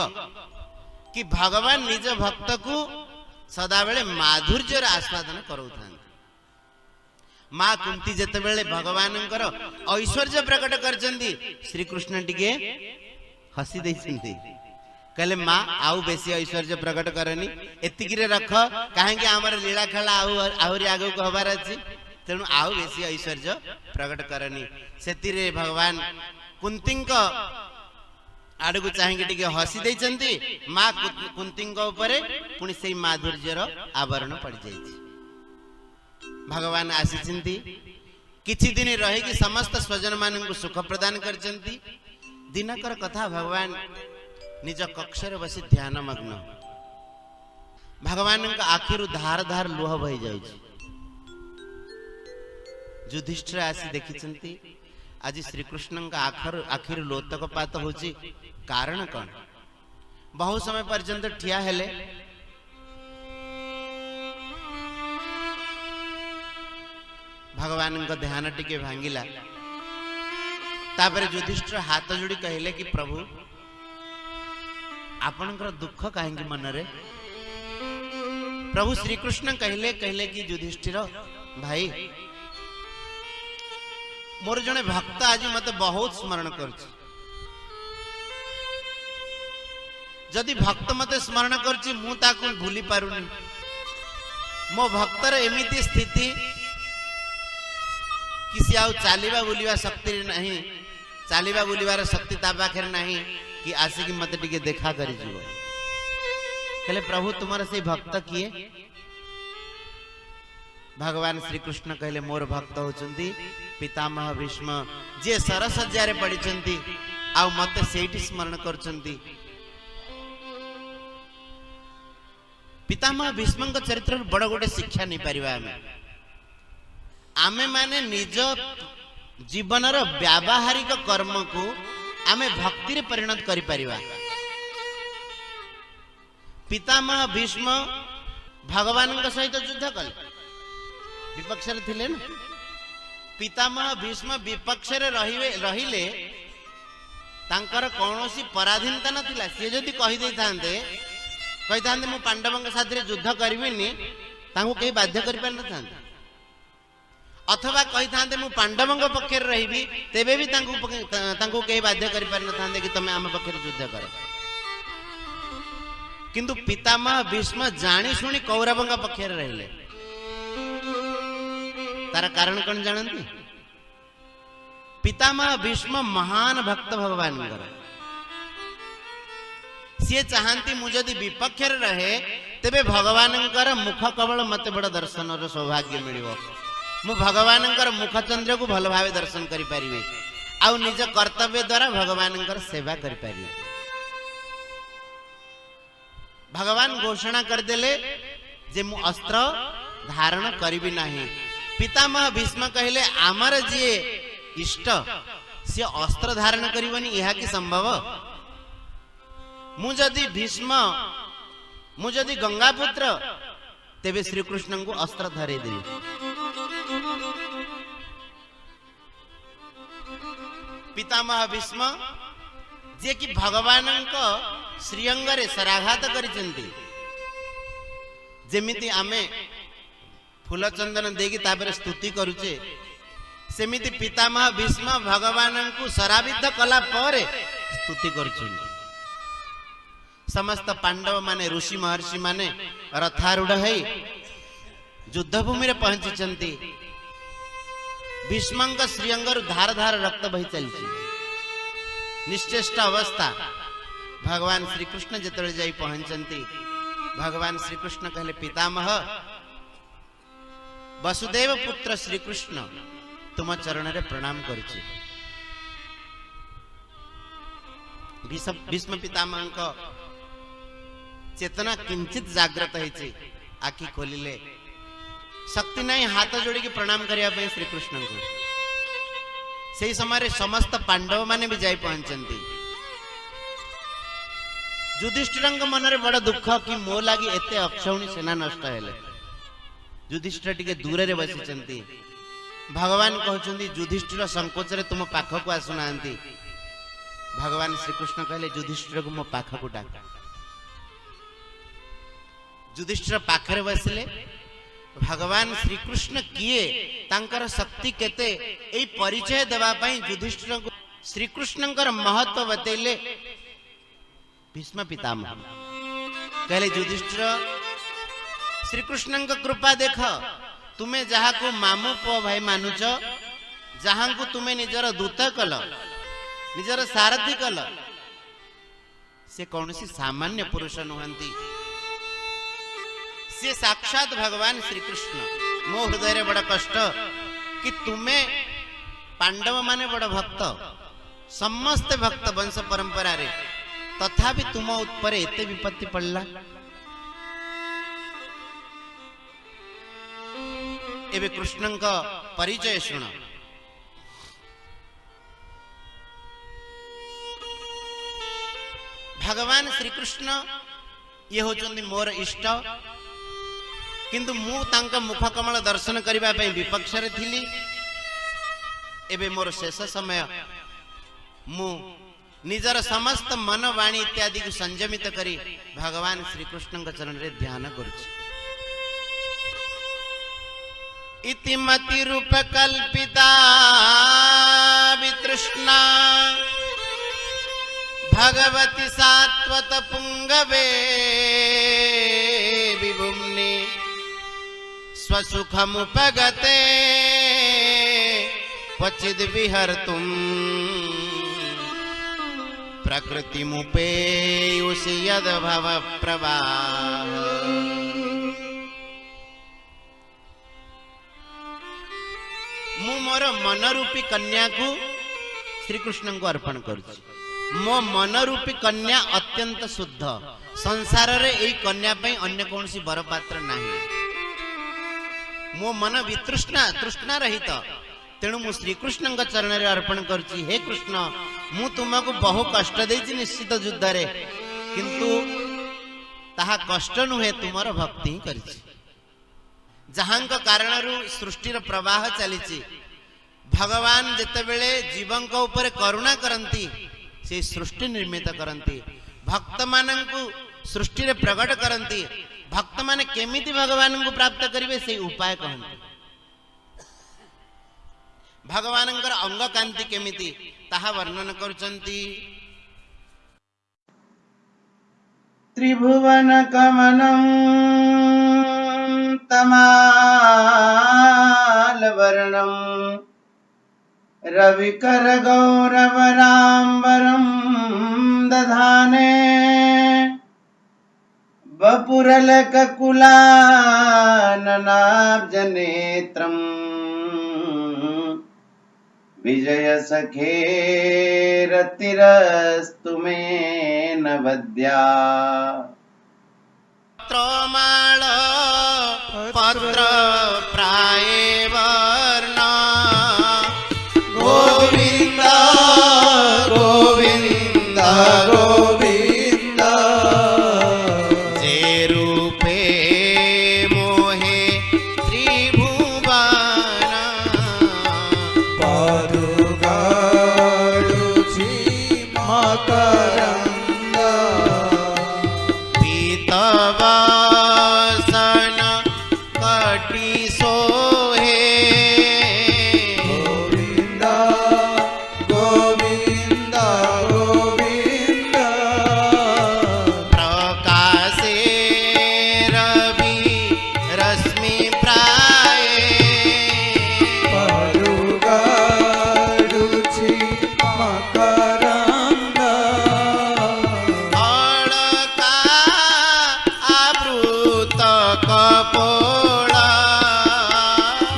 कि भगवान निज भक्त को सदा बेले माधुर्यर आस्वादन करउथान। माँ कुंती जेते बेले भगवानंकर ऐश्वर्य प्रकट करचंती, श्री कृष्ण टिके हसी देइछंती, कहले माँ आउ बेसी ऐश्वर्य प्रकट करनी, एतिकी रे रख, काहेकि आमर लीला खेला आहुरी आगु को हबार अछि, तेणु आउ बेसी ऐश्वर्य प्रकट करनी। सेतिरे भगवान कुंतींक आड़ को चाहिए टिके हसी देइछंती। माँ कुंतींक उपरे पुणी सेई माधुर्यर आवरण पड़ जाइछि। भगवान आसीचंती, किछि दिन रही कि समस्त स्वजन मानन को सुख प्रदान करचंती। दिनकर कथा भगवान निज कक्षर बसी ध्यान मग्न, भगवान आखिर धार धार लुह बही जाउछि। युधिष्ठिर आसी देखिचंती, आज श्री कृष्ण का आखिर लोतकपात होची, कारण कौन? बहु समय पर्यंत ठिया हेले, भगवान का ध्यान टिके भांगिला। तापर युधिष्ठिर हाथ जोड़ी कहले कि प्रभु आपनकर दुख काहेकि मनरे? प्रभु श्री कृष्ण कहले कि युधिष्ठिर भाई, मोर जने भक्त आज मते बहुत स्मरण करछि। जदि भक्त मते स्मरण करछि मु ताकु भूली पारुनी। मो भक्तर एमिति स्थिति किसी आउ चालिबा बुलिबा शक्ति नहीं, चालिबा बुलिबार शक्ति ता पाखर नहीं कि आसिक मते टिके देखा करि जीवो। कहले प्रभु तुम्हारे से भक्त किए? भगवान श्री कृष्ण कहले मोर भक्त होचंदी पितामह भीष्म, जे सरसज्जा रे पड़िचंती आ मते सेठी स्मरण करचंती। पितामह भीष्म चरित्र बड़ गोटे शिक्षा नहीं पारिबा हमें। आमे माने निज जीवनर व्यावहारिक कर्म को आमे भक्ति रे परिणत करि परिबा। पितामह भीष्म भगवान सहित युद्ध कले, विपक्ष रे थिले ना। पितामह भीष्म विपक्ष रे रहिले तांकर कौनसी पराधीनता नथिला। से जदि कहि दे थांते मु पांडवंक साथ रे युद्ध करबिनी, तांको केही बाध्य करि पार नथांते। अथवा कहि थांते मु पांडवंक पक्ष रे रहिबी, तेबे भी तांको केही बाध्य करि पार नथांते कि तमे आम पक्ष रे युद्ध कर। किंतु पितामह भीष्म जानी सुनी कौरवंक पक्ष रे रहिले। तार कारण कौन जानती? पितामह भीष्म महान भक्त भगवान कर। सी चाहती मु जदि विपक्ष रहे तेबे भगवान मुख कवल मत बड़ दर्शन सौभाग्य मिलिबो। मु भगवान मुख चंद्र को भल भाव दर्शन करि परिबे, आ निज कर्तव्य द्वारा भगवान सेवा करि परिबे। भगवान घोषणा करदेले जे मु अस्त्र धारण करिबी नाही। पितामह भीष्म कहले आमर जे इष्ट से अस्त्र धारण करिवनी, यह कि संभव? मु जदि गंगापुत्र तेबे श्री कृष्ण को अस्त्र धरे देबी। पितामह भीष्म जे कि भगवान श्रीअंग रे शराघात करिसेंती, जेमिति आमे फूल चंदन देगी तापर स्तुति करुचे, सेमिति पितामह भीष्म भगवान को शराबिद्ध कला पर स्तुति करुछन्ति। समस्त पांडव माने ऋषि महर्षि माने रथारूढ़ है युद्ध भूमि रे पहुंची। भीष्मंक श्रीअंगरु धार धार रक्त बही चलछि। निश्चेष्ट अवस्था भगवान श्री कृष्ण जेतळे जाई पहुंचंती, भगवान श्री कृष्ण कहले पितामह वसुदेव पुत्र श्री कृष्ण तुम चरण रे प्रणाम करुछि। भीष्म पितामह चेतना किंचित जागृत है, आखि खोलिले शक्ति नहीं हाथ जोड़ी की प्रणाम करने श्री कृष्ण को। से समय समस्त पांडव माने भी जाई पहुंचंती। युधिष्ठिर मन रे बड़ दुख कि मो लगी एते अक्षौणी सेना नष्ट हेले। युधिष्ठिर टिके दूर रे बसिचंती। भगवान कहउचंती युधिष्ठिर संकोच रे तुम पाख को आसुनांती। भगवान श्री कृष्ण कहले युधिष्ठिर को मो पाख को डाक। युधिष्ठिर पाखरे बसिले। भगवान श्री कृष्ण किए तांकर शक्ति केते एई परिचय देवा पई युधिष्ठिर को श्री कृष्णंकर महत्व बतैले। भीष्म पितामह कहले युधिष्ठिर श्री कृष्णंक कृपा देख, तुमे जहा को मामू पो भाई मानुच, जहां को तुमे निजर दूत कल, निजर सारथी कल, से कौनसी सामान्य पुरुष नुहंती। से साक्षात भगवान श्री कृष्ण। मो हृदय रे बड़ा कष्ट कि तुमे पांडव माने बड़ भक्त, समस्त भक्त वंश परंपरा रे, तथापि तुम उत्पर एते विपत्ति पड़ला। एबे कृष्णंक परिचय शुण। भगवान श्री कृष्ण ये होचंदी मोर इष्ट, किंतु मु तांका मुख कमल दर्शन करिबा पई विपक्ष रे थिली। एबे मोर शेष समय मु निजर समस्त मन वाणी इत्यादि को संयमित करी भगवान श्री कृष्ण चरण रे ध्यान करुछि। इति मति रूप कल्पिता वितृष्णा भगवती सात्वत पुंगवे विभुम्नि स्वसुखमुपगते क्वचिद् विहर्तुं प्रकृतिमुपेयुषि यद्भव प्रवाह। मु मोर मनरूपी कन्या को श्री कृष्ण को अर्पण करुछि। मो मनरूपी कन्या अत्यंत शुद्ध। संसार रे एई कन्या पई अन्य कोनसी बर पात्र नाही। मो मन वितृष्णा तृष्णा रहित तेणु मु श्रीकृष्ण चरण में अर्पण करुच्ची। हे कृष्ण मु तुमको बहु कष्ट देछि निश्चित युद्ध रे किंतु ताहा कष्ट नुहे तुमर भक्ति ही करिछि जहांक कारणरू सृष्टिर प्रवाह चलीछि। भगवान जेतेबेले जीवंक ऊपर करुणा करंती से सृष्टि निर्मित करंती भक्त मानंकु सृष्टि रे प्रकट करंती। भक्त माने केमिति भगवान को प्राप्त करिवे से उपाय कहंती। भगवानंकर अंग कांति केमिति ताहा वर्णन करुचंती। त्रिभुवन कमनं तमाल वर्णं रविकर गौरवराम्बरं दधाने वपुरलककुलाननाब्जनेत्रम् विजय सखेरतिरस्तु मे नवद्या। पत्रमाळ पत्र प्राय वर्ण गोविंद गोविंद गोविंद जे रूपे मोहे त्रिभुवन पादुगाळुची मकरंद पीतवासन कटी सोहे गोविंद गोविंद गोविंद प्रकाशे रवि रश्मि प्राय पादुगाळुची मकरंद अळका आवृत कपोळा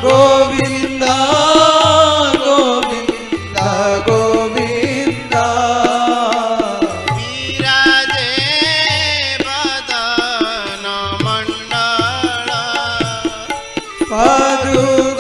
गोविंद गोविंद गोविंद विराजे वदन मंडळ पादुका